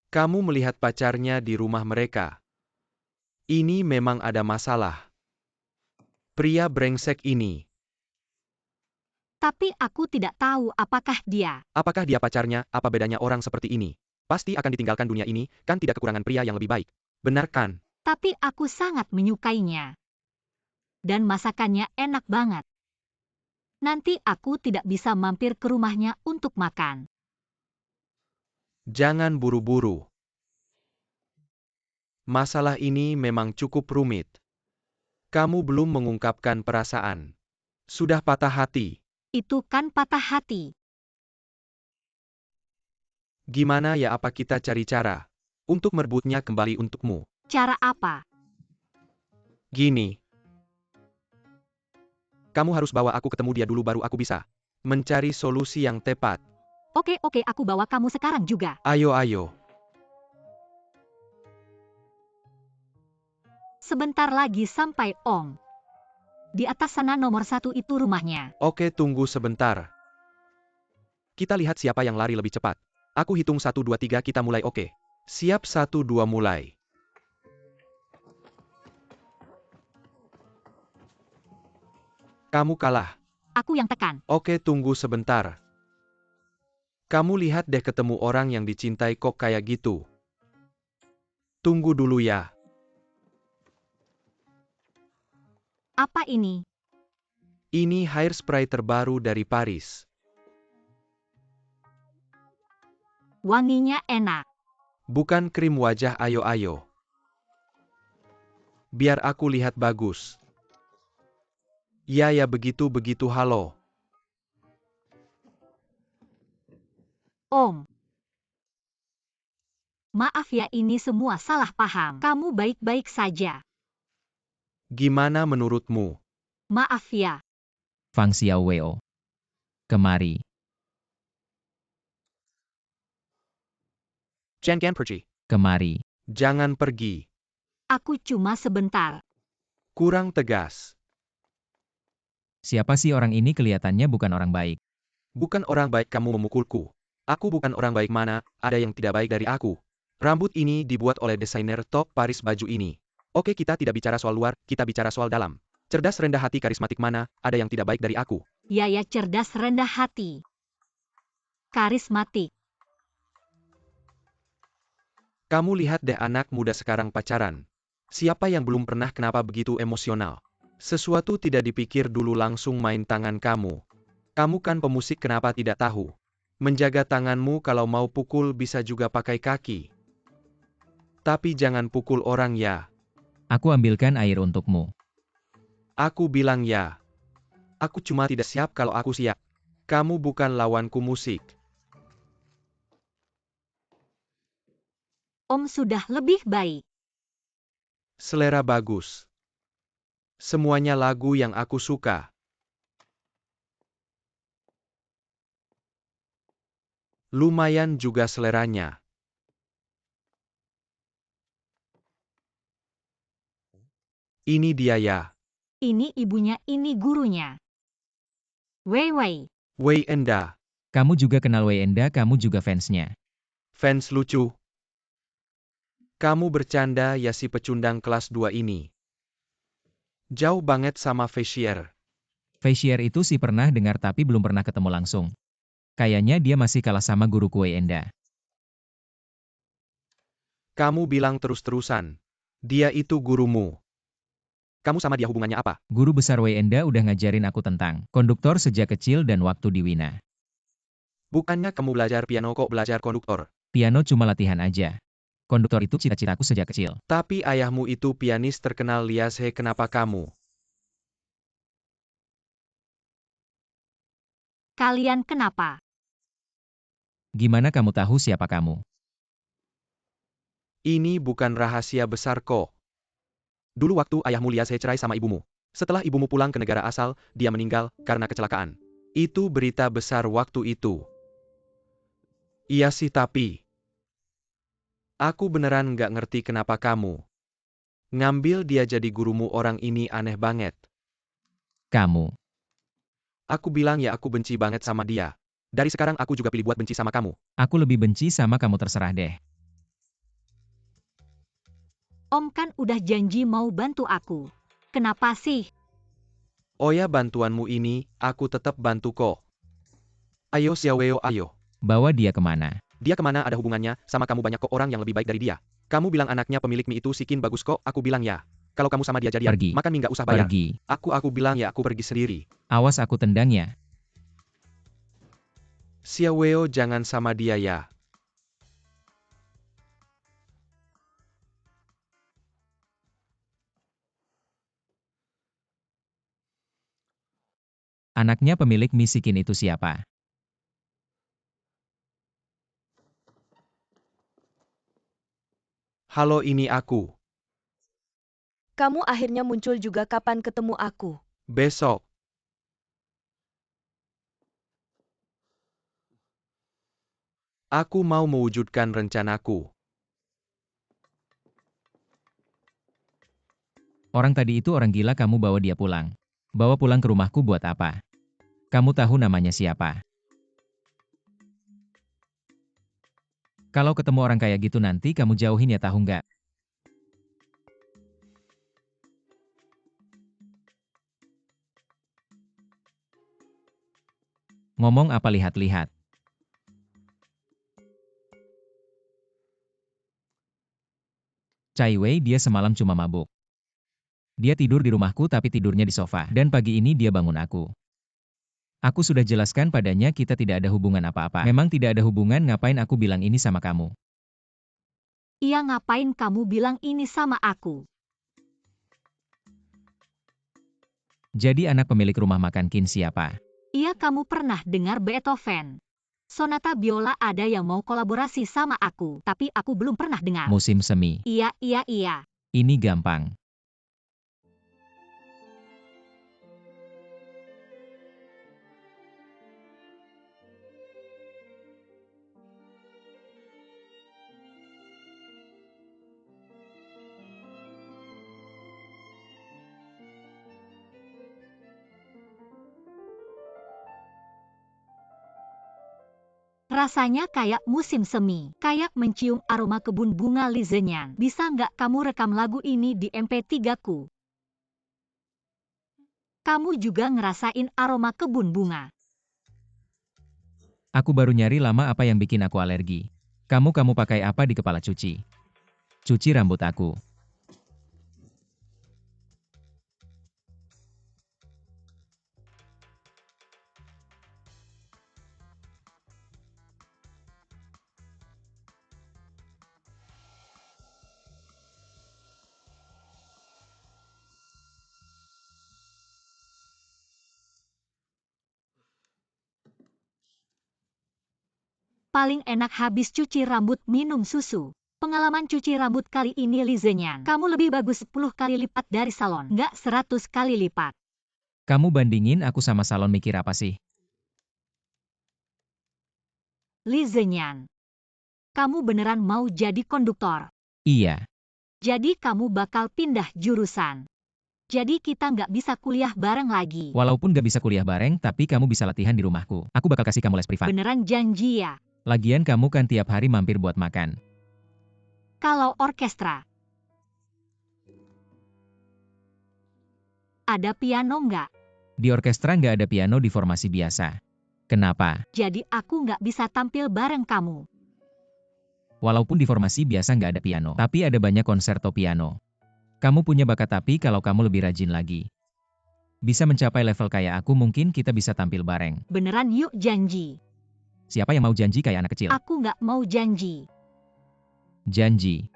kamu melihat pacarnya di rumah mereka. Ini memang ada masalah. Pria brengsek ini. Tapi aku tidak tahu apakah dia. Apakah dia pacarnya? Apa bedanya orang seperti ini? Pasti akan ditinggalkan dunia ini, kan tidak kekurangan pria yang lebih baik. Benar kan? Tapi aku sangat menyukainya. Dan masakannya enak banget. Nanti aku tidak bisa mampir ke rumahnya untuk makan. Jangan buru-buru. Masalah ini memang cukup rumit. Kamu belum mengungkapkan perasaan. Sudah patah hati. Itu kan patah hati. Gimana ya, apa kita cari cara untuk merebutnya kembali untukmu? Cara apa? Gini. Kamu harus bawa aku ketemu dia dulu baru aku bisa mencari solusi yang tepat. Oke, aku bawa kamu sekarang juga. Ayo. Sebentar lagi sampai, Om. Di atas sana nomor 1 itu rumahnya. Oke, tunggu sebentar. Kita lihat siapa yang lari lebih cepat. Aku hitung 1, 2, 3, kita mulai. Oke. Siap, 1, 2, mulai. Kamu kalah. Aku yang tekan. Oke, tunggu sebentar. Kamu lihat deh, ketemu orang yang dicintai kok kayak gitu. Tunggu dulu ya. Apa ini? Ini hairspray terbaru dari Paris. Wanginya enak. Bukan krim wajah, ayo. Biar aku lihat bagus. Ya begitu, halo. Om. Maaf ya, ini semua salah paham. Kamu baik-baik saja. Gimana menurutmu? Maaf ya. Fang Xiaowei. Kemari. Jangan pergi. Kemari. Jangan pergi. Aku cuma sebentar. Kurang tegas. Siapa sih orang ini? Kelihatannya bukan orang baik. Bukan orang baik kamu memukulku. Aku bukan orang baik, mana ada yang tidak baik dari aku. Rambut ini dibuat oleh desainer top Paris, baju ini. Oke, kita tidak bicara soal luar, kita bicara soal dalam. Cerdas, rendah hati, karismatik, mana ada yang tidak baik dari aku. Ya, cerdas, rendah hati. Karismatik. Kamu lihat deh anak muda sekarang pacaran. Siapa yang belum pernah, kenapa begitu emosional? Sesuatu tidak dipikir dulu langsung main tangan kamu. Kamu kan pemusik, kenapa tidak tahu? Menjaga tanganmu, kalau mau pukul bisa juga pakai kaki. Tapi jangan pukul orang ya. Aku ambilkan air untukmu. Aku bilang ya. Aku cuma tidak siap kalau aku siap. Kamu bukan lawanku musik. Om sudah lebih baik. Selera bagus. Semuanya lagu yang aku suka. Lumayan juga seleranya. Ini dia ya. Ini ibunya, ini gurunya. Wei. Wei Enda. Kamu juga kenal Wei Enda, kamu juga fansnya. Fans lucu. Kamu bercanda ya, si pecundang kelas 2 ini. Jauh banget sama Facier. Facier itu sih pernah dengar tapi belum pernah ketemu langsung. Kayaknya dia masih kalah sama guruku Wei Enda. Kamu bilang terus-terusan. Dia itu gurumu. Kamu sama dia hubungannya apa? Guru besar Wei Enda udah ngajarin aku tentang konduktor sejak kecil dan waktu di Wina. Bukannya kamu belajar piano kok belajar konduktor? Piano cuma latihan aja. Konduktor itu cita-citaku sejak kecil. Tapi ayahmu itu pianis terkenal Liase, kenapa kamu? Kalian kenapa? Gimana kamu tahu siapa kamu? Ini bukan rahasia besar kok. Dulu waktu ayahmu Liase cerai sama ibumu. Setelah ibumu pulang ke negara asal, dia meninggal karena kecelakaan. Itu berita besar waktu itu. Iya sih, tapi aku beneran nggak ngerti kenapa kamu ngambil dia jadi gurumu. Orang ini aneh banget. Kamu. Aku bilang ya aku benci banget sama dia. Dari sekarang aku juga pilih buat benci sama kamu. Aku lebih benci sama kamu, terserah deh. Om kan udah janji mau bantu aku. Kenapa sih? Oh ya, bantuanmu ini, aku tetap bantu kok. Ayo Xiaoweo, ayo. Bawa dia kemana? Dia kemana ada hubungannya, sama kamu banyak kok orang yang lebih baik dari dia. Kamu bilang anaknya pemilik mie itu Sikin bagus kok, aku bilang ya. Kalau kamu sama dia jadian, Pergi. makan mie nggak usah bayar. Pergi. Aku bilang ya aku pergi sendiri. Awas aku tendangnya. Xiaoweo jangan sama dia ya. Anaknya pemilik mie Sikin itu siapa? Halo, ini aku. Kamu akhirnya muncul juga, kapan ketemu aku? Besok. Aku mau mewujudkan rencanaku. Orang tadi itu orang gila, kamu bawa dia pulang. Bawa pulang ke rumahku buat apa? Kamu tahu namanya siapa? Kalau ketemu orang kayak gitu nanti kamu jauhin ya, tahu nggak? Ngomong apa lihat-lihat? Cai Wei, dia semalam cuma mabuk. Dia tidur di rumahku tapi tidurnya di sofa. Dan pagi ini dia bangun aku. Aku sudah jelaskan padanya kita tidak ada hubungan apa-apa. Memang tidak ada hubungan, ngapain aku bilang ini sama kamu? Iya, ngapain kamu bilang ini sama aku? Jadi anak pemilik rumah makan Kin siapa? Iya, kamu pernah dengar Beethoven? Sonata biola ada yang mau kolaborasi sama aku, tapi aku belum pernah dengar. Musim semi. Iya. Ini gampang. Rasanya kayak musim semi, kayak mencium aroma kebun bunga Lizenyan. Bisa nggak kamu rekam lagu ini di MP3-ku? Kamu juga ngerasain aroma kebun bunga. Aku baru nyari lama apa yang bikin aku alergi. Kamu pakai apa di kepala cuci? Cuci rambut aku. Paling enak habis cuci rambut minum susu. Pengalaman cuci rambut kali ini Lizenyan, kamu lebih bagus 10 kali lipat dari salon, nggak 100 kali lipat. Kamu bandingin aku sama salon, mikir apa sih? Lizenyan, kamu beneran mau jadi konduktor? Iya. Jadi kamu bakal pindah jurusan. Jadi kita nggak bisa kuliah bareng lagi. Walaupun gak bisa kuliah bareng, tapi kamu bisa latihan di rumahku. Aku bakal kasih kamu les privat. Beneran janji ya? Lagian kamu kan tiap hari mampir buat makan. Kalau orkestra, ada piano nggak? Di orkestra nggak ada piano di formasi biasa. Kenapa? Jadi aku nggak bisa tampil bareng kamu. Walaupun di formasi biasa nggak ada piano, tapi ada banyak konserto piano. Kamu punya bakat, tapi kalau kamu lebih rajin lagi, bisa mencapai level kayak aku, mungkin kita bisa tampil bareng. Beneran yuk, janji. Siapa yang mau janji kayak anak kecil? Aku nggak mau janji. Janji.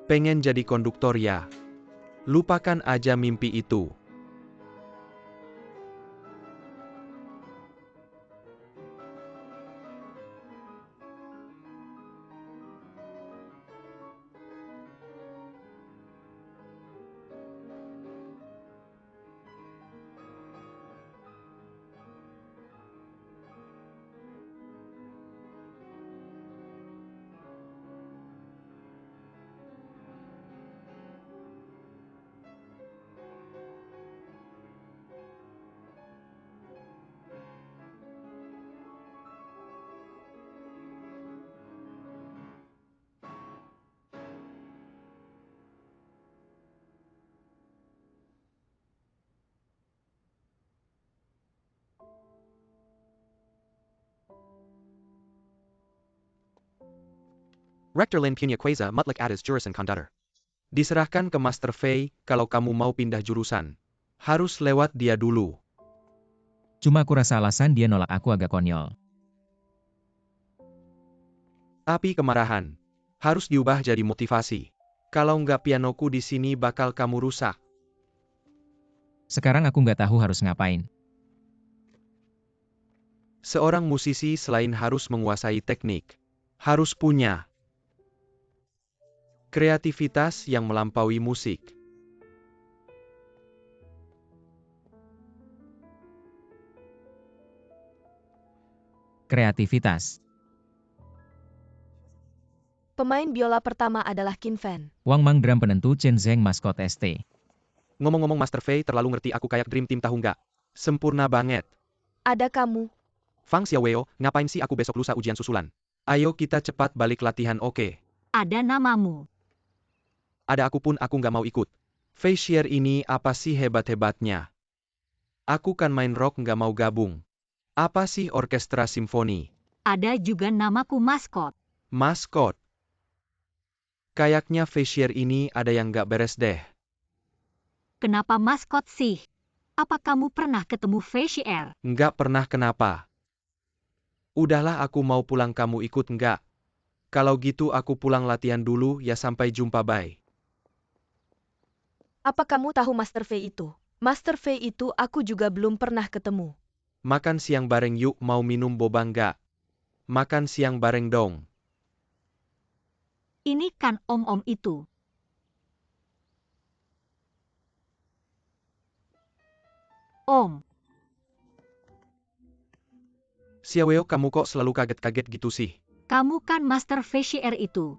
Pengen jadi konduktor ya? Lupakan aja mimpi itu. Rektor Lin punya kuasa mutlak atas jurusan konduter. Diserahkan ke Master Fei kalau kamu mau pindah jurusan. Harus lewat dia dulu. Cuma aku rasa alasan dia nolak aku agak konyol. Tapi kemarahan harus diubah jadi motivasi. Kalau nggak pianoku di sini bakal kamu rusak. Sekarang aku nggak tahu harus ngapain. Seorang musisi selain harus menguasai teknik, harus punya kreativitas yang melampaui musik. Kreativitas. Pemain biola pertama adalah Qin Fen. Wang Mang drum penentu Chen Zheng maskot ST. Ngomong-ngomong Master Fei terlalu ngerti aku kayak Dream Team tahu nggak? Sempurna banget. Ada kamu. Fang Xiaoweo, ngapain sih aku besok lusa ujian susulan? Ayo kita cepat balik latihan oke? Ada namamu. Ada aku pun aku nggak mau ikut. Fei Xier ini apa sih hebat-hebatnya? Aku kan main rock nggak mau gabung. Apa sih orkestra simfoni? Ada juga namaku maskot. Maskot. Kayaknya Fei Xier ini ada yang nggak beres deh. Kenapa maskot sih? Apa kamu pernah ketemu Fei Xier? Nggak pernah kenapa. Udahlah aku mau pulang kamu ikut nggak? Kalau gitu aku pulang latihan dulu ya sampai jumpa bye. Apa kamu tahu Master Fei itu? Master Fei itu aku juga belum pernah ketemu. Makan siang bareng yuk mau minum boba nggak? Makan siang bareng dong. Ini kan om-om itu. Om, Xiaoweo kamu kok selalu kaget-kaget gitu sih? kamu kan Master Fei Xier itu.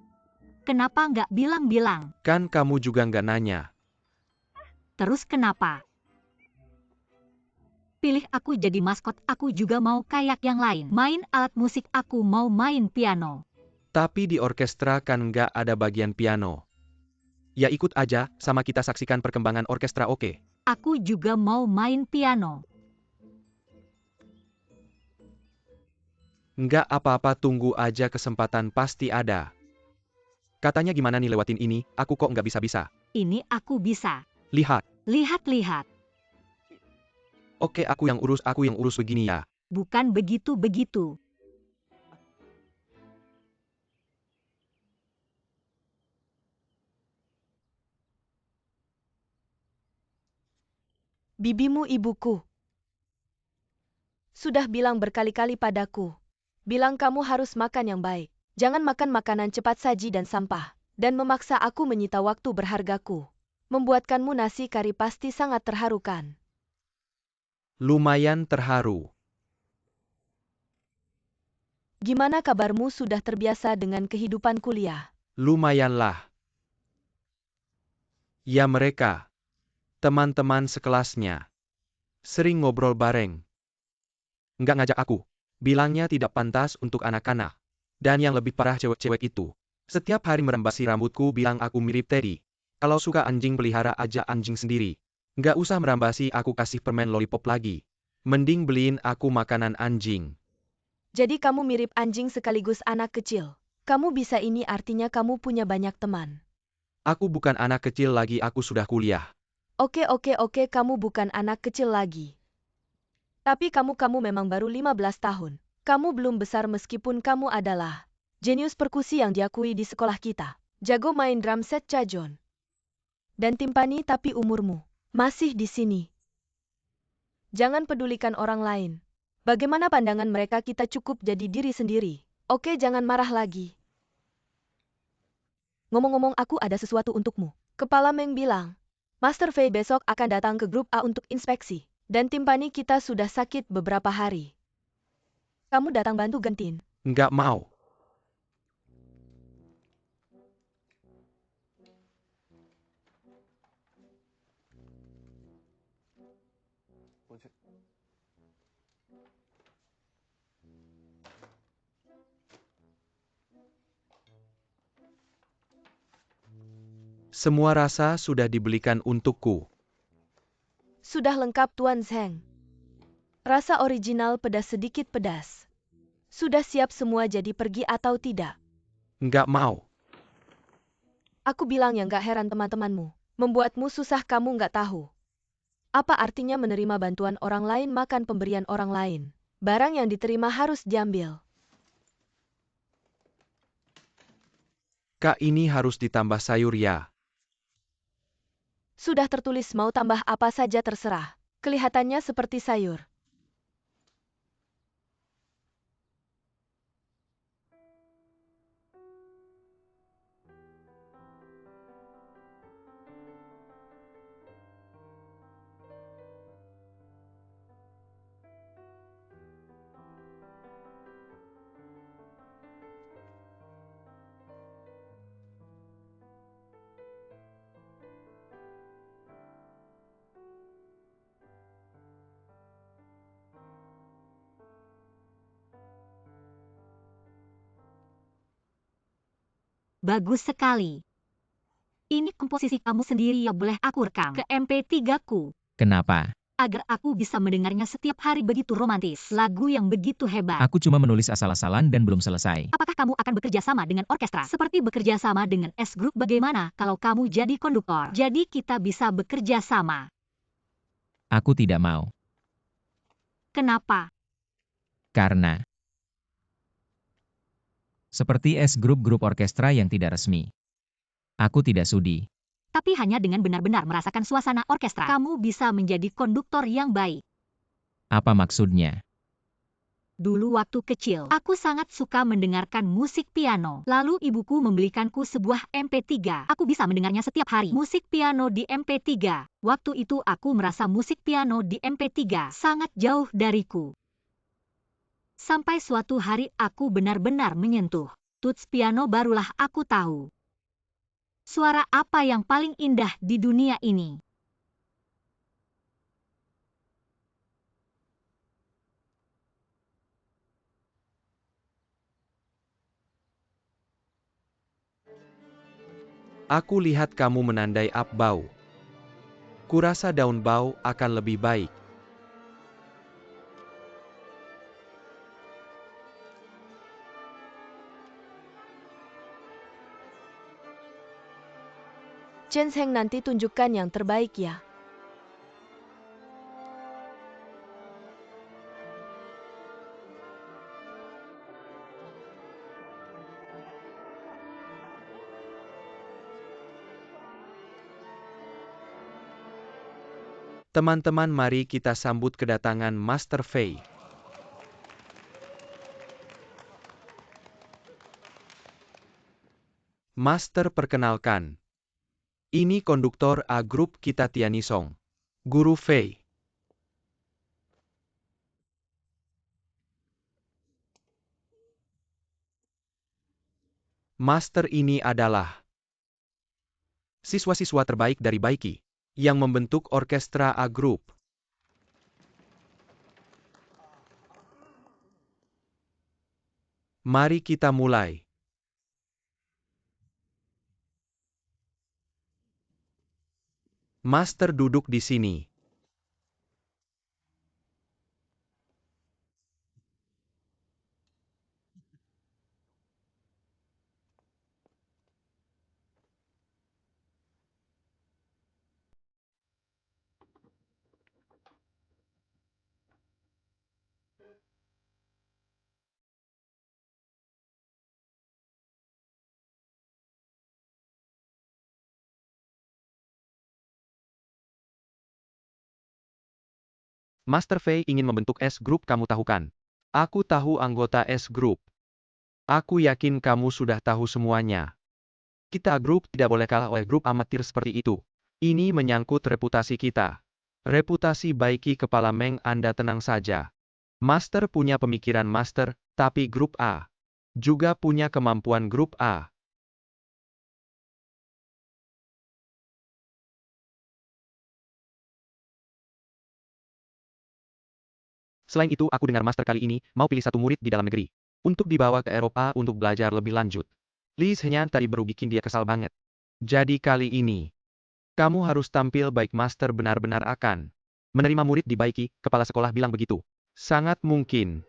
Kenapa nggak bilang-bilang? Kan kamu juga nggak nanya. Terus kenapa? Pilih aku jadi maskot, aku juga mau kayak yang lain. Main alat musik, aku mau main piano. Tapi di orkestra kan nggak ada bagian piano. Ya ikut aja, sama kita saksikan perkembangan orkestra oke? Aku juga mau main piano. Nggak apa-apa tunggu aja kesempatan pasti ada. Katanya gimana nih lewatin ini, aku kok nggak bisa-bisa. Ini aku bisa. Lihat, Lihat-lihat. oke aku yang urus begini ya. Bukan begitu-begitu. Bibimu ibuku. Sudah bilang berkali-kali padaku. Bilang kamu harus makan yang baik. Jangan makan makanan cepat saji dan sampah. Dan memaksa aku menyita waktu berhargaku. Membuatkanmu nasi kari pasti sangat terharukan. Lumayan terharu. Gimana kabarmu sudah terbiasa dengan kehidupan kuliah? Lumayanlah. Ya mereka, teman-teman sekelasnya, sering ngobrol bareng. Nggak ngajak aku. Bilangnya tidak pantas untuk anak-anak. Dan yang lebih parah cewek-cewek itu. Setiap hari merembasi rambutku bilang aku mirip Teddy. Kalau suka anjing pelihara aja anjing sendiri. Nggak usah merambasi aku kasih permen lollipop lagi. Mending beliin aku makanan anjing. Jadi kamu mirip anjing sekaligus anak kecil. Kamu bisa ini artinya kamu punya banyak teman. Aku bukan anak kecil lagi, aku sudah kuliah. Oke, kamu bukan anak kecil lagi. Tapi kamu memang baru 15 tahun. Kamu belum besar meskipun kamu adalah jenius perkusi yang diakui di sekolah kita. Jago main drum set cajon. Dan timpani, tapi umurmu masih di sini. Jangan pedulikan orang lain. Bagaimana pandangan mereka, kita cukup jadi diri sendiri. Oke, jangan marah lagi. Ngomong-ngomong, aku ada sesuatu untukmu. Kepala Meng bilang, Master Fei besok akan datang ke grup A untuk inspeksi. Dan timpani kita sudah sakit beberapa hari. Kamu datang bantu gantiin. Nggak mau. Semua rasa sudah dibelikan untukku. Sudah lengkap, Tuan Zheng. Rasa original pedas sedikit pedas. Sudah siap semua, jadi pergi atau tidak? Nggak mau. Aku bilang ya, nggak heran teman-temanmu membuatmu susah, kamu nggak tahu. Apa artinya menerima bantuan orang lain, makan pemberian orang lain. Barang yang diterima harus diambil. Kak, ini harus ditambah sayur ya. Sudah tertulis, mau tambah apa saja terserah. Kelihatannya seperti sayur. Bagus sekali. Ini komposisi kamu sendiri ya, boleh aku rekam ke MP3-ku. Kenapa? Agar aku bisa mendengarnya setiap hari, begitu romantis. Lagu yang begitu hebat. Aku cuma menulis asal-asalan dan belum selesai. Apakah kamu akan bekerja sama dengan orkestra? Seperti bekerja sama dengan S Group, bagaimana kalau kamu jadi konduktor? Jadi kita bisa bekerja sama. Aku tidak mau. Kenapa? Karena seperti grup orkestra yang tidak resmi. Aku tidak sudi. Tapi hanya dengan benar-benar merasakan suasana orkestra, kamu bisa menjadi konduktor yang baik. Apa maksudnya? Dulu waktu kecil, aku sangat suka mendengarkan musik piano. Lalu ibuku membelikanku sebuah MP3. Aku bisa mendengarnya setiap hari. Musik piano di MP3. Waktu itu aku merasa musik piano di MP3 sangat jauh dariku. Sampai suatu hari aku benar-benar menyentuh tuts piano, barulah aku tahu suara apa yang paling indah di dunia ini. Aku lihat kamu menandai up bau. Kurasa daun bau akan lebih baik. Chen Zheng, nanti tunjukkan yang terbaik ya. Teman-teman, mari kita sambut kedatangan Master Fei. Master, perkenalkan. Ini konduktor A grup kita, Tianisong. Guru Fei. Master, ini adalah siswa-siswa terbaik dari Baiki yang membentuk orkestra A grup. Mari kita mulai. Master duduk di sini. Master Fei ingin membentuk S Group, kamu tahu kan? Aku tahu anggota S Group. Aku yakin kamu sudah tahu semuanya. Kita grup tidak boleh kalah oleh grup amatir seperti itu. Ini menyangkut reputasi kita. Reputasi baiki kepala Meng, Anda tenang saja. Master punya pemikiran master, tapi grup A juga punya kemampuan grup A. Selain itu, aku dengar master kali ini mau pilih satu murid di dalam negeri untuk dibawa ke Eropa untuk belajar lebih lanjut. Li Zhenyan tadi baru bikin dia kesal banget. Jadi kali ini, kamu harus tampil baik. Master benar-benar akan menerima murid di Baiki, kepala sekolah bilang begitu. Sangat mungkin.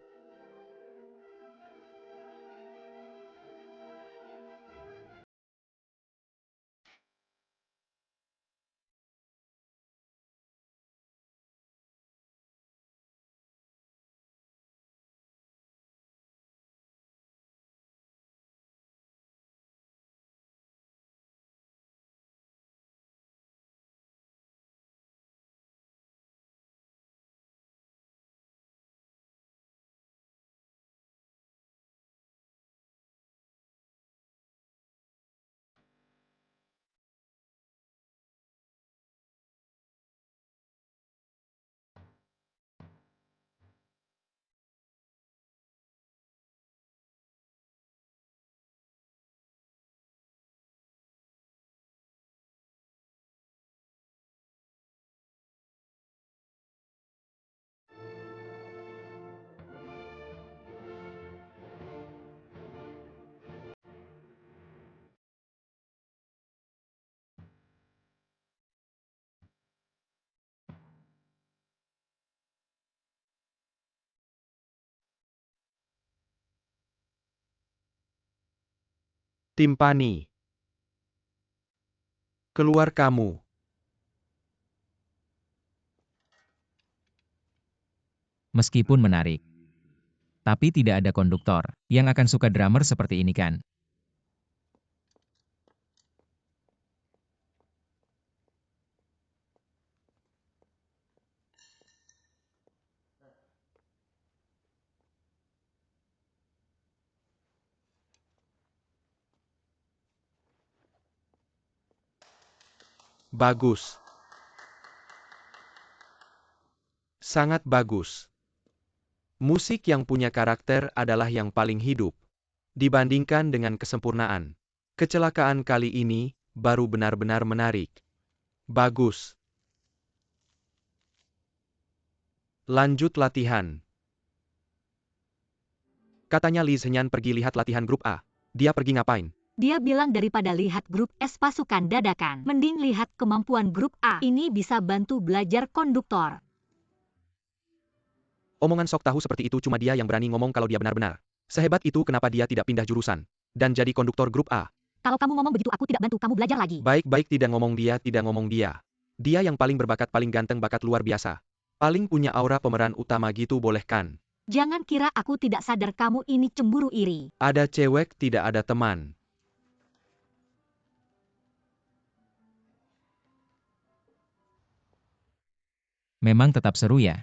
Timpani. Keluar kamu. Meskipun menarik. Tapi tidak ada konduktor yang akan suka drummer seperti ini kan? Bagus. Sangat bagus. Musik yang punya karakter adalah yang paling hidup dibandingkan dengan kesempurnaan. Kecelakaan kali ini baru benar-benar menarik. Bagus. Lanjut latihan. Katanya Li Zhenyan pergi lihat latihan grup A. Dia pergi ngapain? Dia bilang daripada lihat grup S pasukan dadakan, mending lihat kemampuan grup A. Ini bisa bantu belajar konduktor. Omongan sok tahu seperti itu cuma dia yang berani ngomong kalau dia benar-benar sehebat itu. Kenapa dia tidak pindah jurusan dan jadi konduktor grup A? Kalau kamu ngomong begitu aku tidak bantu kamu belajar lagi. Baik-baik, tidak ngomong dia, tidak ngomong dia. Dia yang paling berbakat, paling ganteng, bakat luar biasa. Paling punya aura pemeran utama gitu, boleh kan? Jangan kira aku tidak sadar kamu ini cemburu iri. Ada cewek, tidak ada teman. Memang tetap seru ya.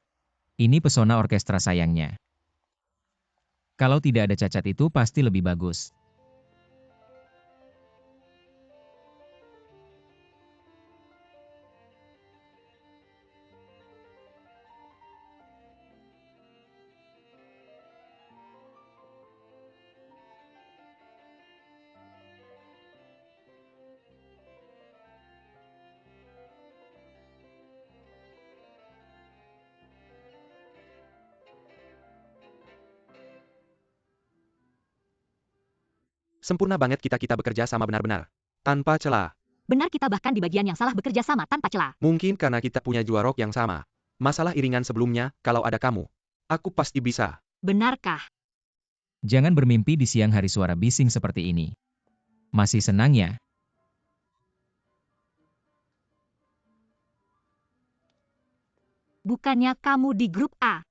Ini pesona orkestra sayangnya. Kalau tidak ada cacat itu pasti lebih bagus. Sempurna banget, kita bekerja sama benar-benar tanpa celah. Benar, kita bahkan di bagian yang salah bekerja sama tanpa celah. Mungkin karena kita punya juarok yang sama. Masalah iringan sebelumnya, kalau ada kamu, aku pasti bisa. Benarkah? Jangan bermimpi di siang hari suara bising seperti ini. Masih senang ya? Bukannya kamu di grup A?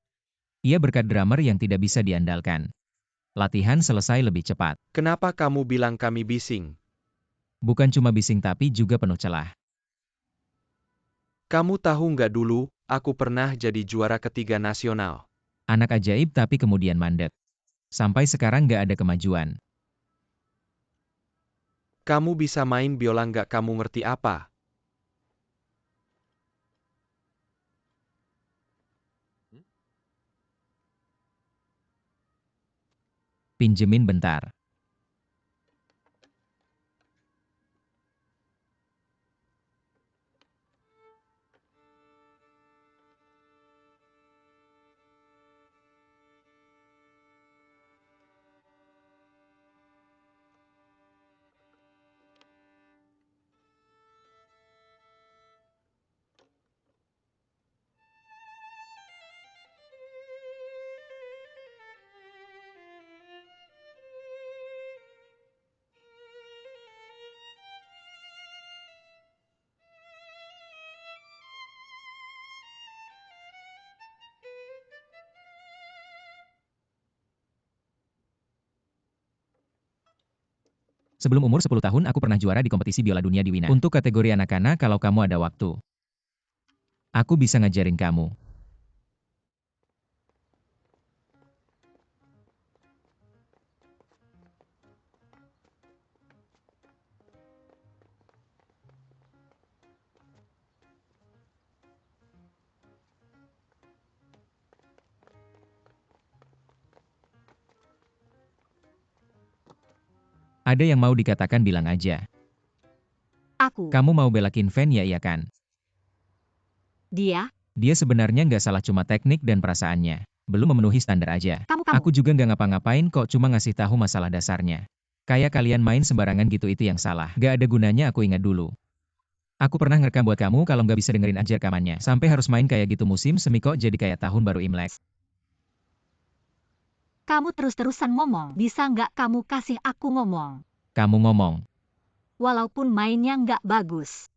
Ia berkat drummer yang tidak bisa diandalkan. Latihan selesai lebih cepat. Kenapa kamu bilang kami bising? Bukan cuma bising tapi juga penuh celah. Kamu tahu nggak dulu, aku pernah jadi juara ketiga nasional. Anak ajaib tapi kemudian mandek. Sampai sekarang nggak ada kemajuan. Kamu bisa main biola nggak? Kamu ngerti apa? Pinjemin bentar. Sebelum umur 10 tahun aku pernah juara di kompetisi biola dunia di Wina. Untuk kategori anak-anak kalau kamu ada waktu. Aku bisa ngajarin kamu. Ada yang mau dikatakan bilang aja. Aku. Kamu mau belakin Fan ya iya kan? Dia? Dia sebenarnya nggak salah, cuma teknik dan perasaannya. Belum memenuhi standar aja. Kamu. Aku juga nggak ngapa-ngapain kok, cuma ngasih tahu masalah dasarnya. Kayak kalian main sembarangan gitu itu yang salah. Gak ada gunanya, aku ingat dulu. Aku pernah ngerekam buat kamu, kalau nggak bisa dengerin aja rekamannya. Sampai harus main kayak gitu musim semi kok jadi kayak tahun baru Imlek. Kamu terus-terusan ngomong. Bisa nggak kamu kasih aku ngomong? Kamu ngomong. Walaupun mainnya nggak bagus.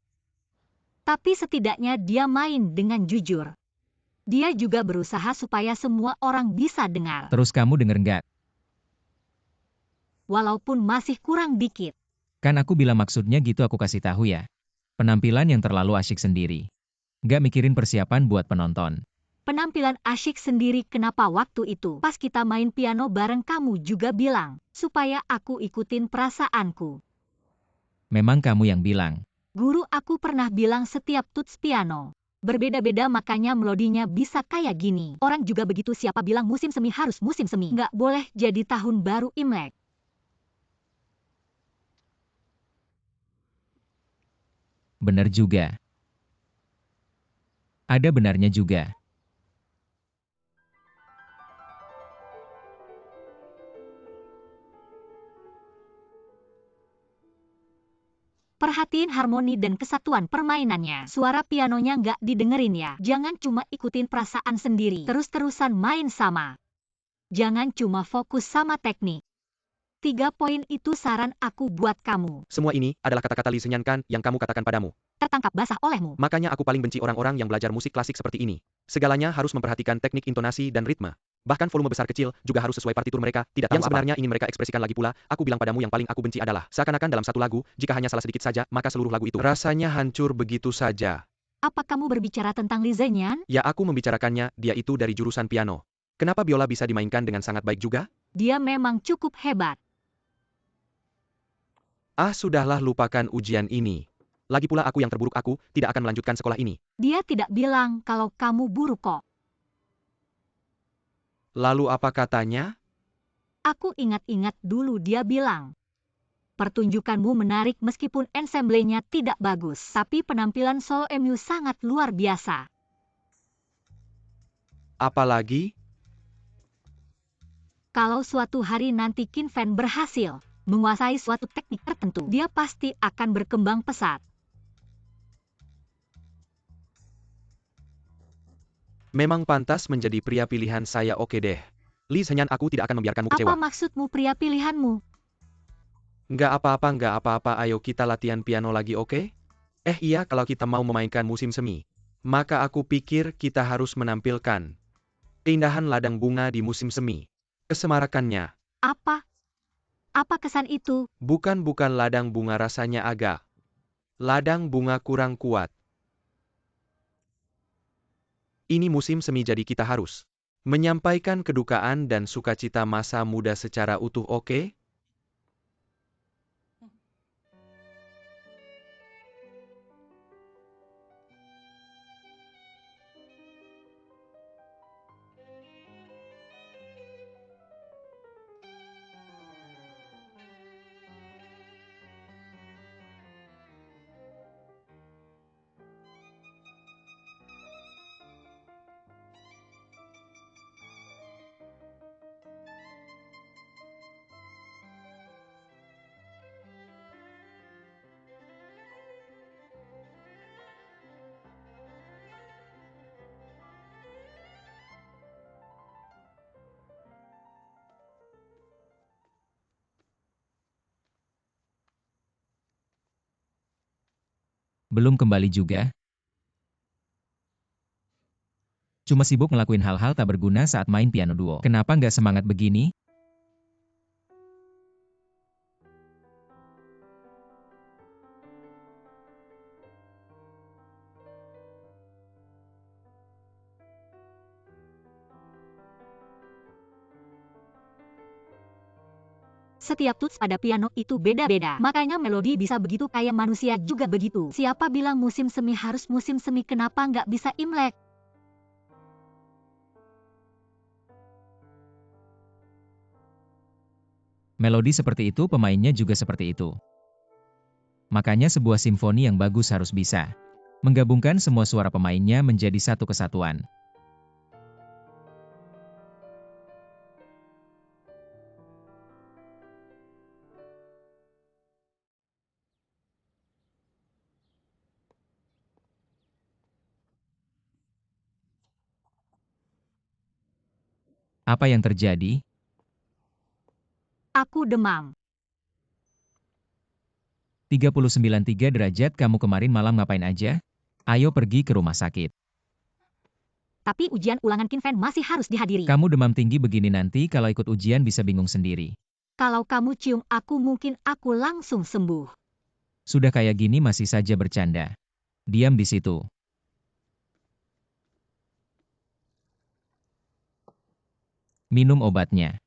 Tapi setidaknya dia main dengan jujur. Dia juga berusaha supaya semua orang bisa dengar. Terus kamu denger nggak? Walaupun masih kurang dikit. Kan aku bilang maksudnya gitu, aku kasih tahu ya. Penampilan yang terlalu asyik sendiri. Nggak mikirin persiapan buat penonton. Penampilan asyik sendiri, kenapa waktu itu pas kita main piano bareng kamu juga bilang, supaya aku ikutin perasaanku. Memang kamu yang bilang. Guru aku pernah bilang setiap tuts piano berbeda-beda, makanya melodinya bisa kayak gini. Orang juga begitu, siapa bilang musim semi harus musim semi? Nggak boleh jadi tahun baru Imlek. Bener juga. Ada benarnya juga. Perhatiin harmoni dan kesatuan permainannya. Suara pianonya nggak didengerin ya. Jangan cuma ikutin perasaan sendiri. Terus-terusan main sama. Jangan cuma fokus sama teknik. 3 poin itu saran aku buat kamu. Semua ini adalah kata-kata lisenyankan yang kamu katakan padamu. Tertangkap basah olehmu. Makanya aku paling benci orang-orang yang belajar musik klasik seperti ini. Segalanya harus memperhatikan teknik, intonasi, dan ritme. Bahkan volume besar kecil juga harus sesuai partitur mereka. Tidak tahu yang sebenarnya ingin mereka ekspresikan. Lagi pula, aku bilang padamu yang paling aku benci adalah seakan-akan dalam satu lagu, jika hanya salah sedikit saja, maka seluruh lagu itu rasanya hancur begitu saja. Apa kamu berbicara tentang Li Zhenyan? Ya, aku membicarakannya, dia itu dari jurusan piano. Kenapa biola bisa dimainkan dengan sangat baik juga? Dia memang cukup hebat. Ah, sudahlah, lupakan ujian ini. Lagi pula aku yang terburuk, aku tidak akan melanjutkan sekolah ini. Dia tidak bilang kalau kamu buruk kok. Lalu apa katanya? Aku ingat-ingat dulu dia bilang, pertunjukanmu menarik meskipun ensemblenya tidak bagus, tapi penampilan solo MU sangat luar biasa. Apalagi? Kalau suatu hari nanti Qin Fan berhasil menguasai suatu teknik tertentu, dia pasti akan berkembang pesat. Memang pantas menjadi pria pilihan saya. Oke deh. Li Senyan, aku tidak akan membiarkanmu Apa kecewa. maksudmu pria pilihanmu? Nggak apa-apa, ayo kita latihan piano lagi, oke? Iya, kalau kita mau memainkan musim semi, maka aku pikir kita harus menampilkan keindahan ladang bunga di musim semi. Kesemarakannya. Apa? Apa kesan itu? Bukan ladang bunga, rasanya agak. Ladang bunga kurang kuat. Ini musim semi, jadi kita harus menyampaikan kedukaan dan sukacita masa muda secara utuh, oke? Belum kembali juga? Cuma sibuk ngelakuin hal-hal tak berguna saat main piano duo. Kenapa nggak semangat begini? Setiap tuts pada piano itu beda-beda. Makanya melodi bisa begitu, kayak manusia juga begitu. Siapa bilang musim semi harus musim semi? Kenapa nggak bisa Imlek? Melodi seperti itu, pemainnya juga seperti itu. Makanya sebuah simfoni yang bagus harus bisa menggabungkan semua suara pemainnya menjadi satu kesatuan. Apa yang terjadi? Aku demam. 39,3 derajat. Kamu kemarin malam ngapain aja? Ayo pergi ke rumah sakit. Tapi ujian ulangan Kinfen masih harus dihadiri. Kamu demam tinggi begini nanti kalau ikut ujian bisa bingung sendiri. Kalau kamu cium aku, mungkin aku langsung sembuh. Sudah kayak gini masih saja bercanda. Diam di situ. Minum obatnya.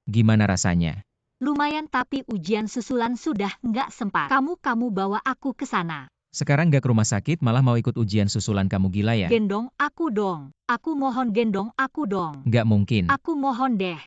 Gimana rasanya? Lumayan, tapi ujian susulan sudah nggak sempat. Kamu bawa aku ke sana. Sekarang nggak ke rumah sakit malah mau ikut ujian susulan, kamu gila ya? Gendong aku dong. Aku mohon, gendong aku dong. Nggak mungkin. Aku mohon deh.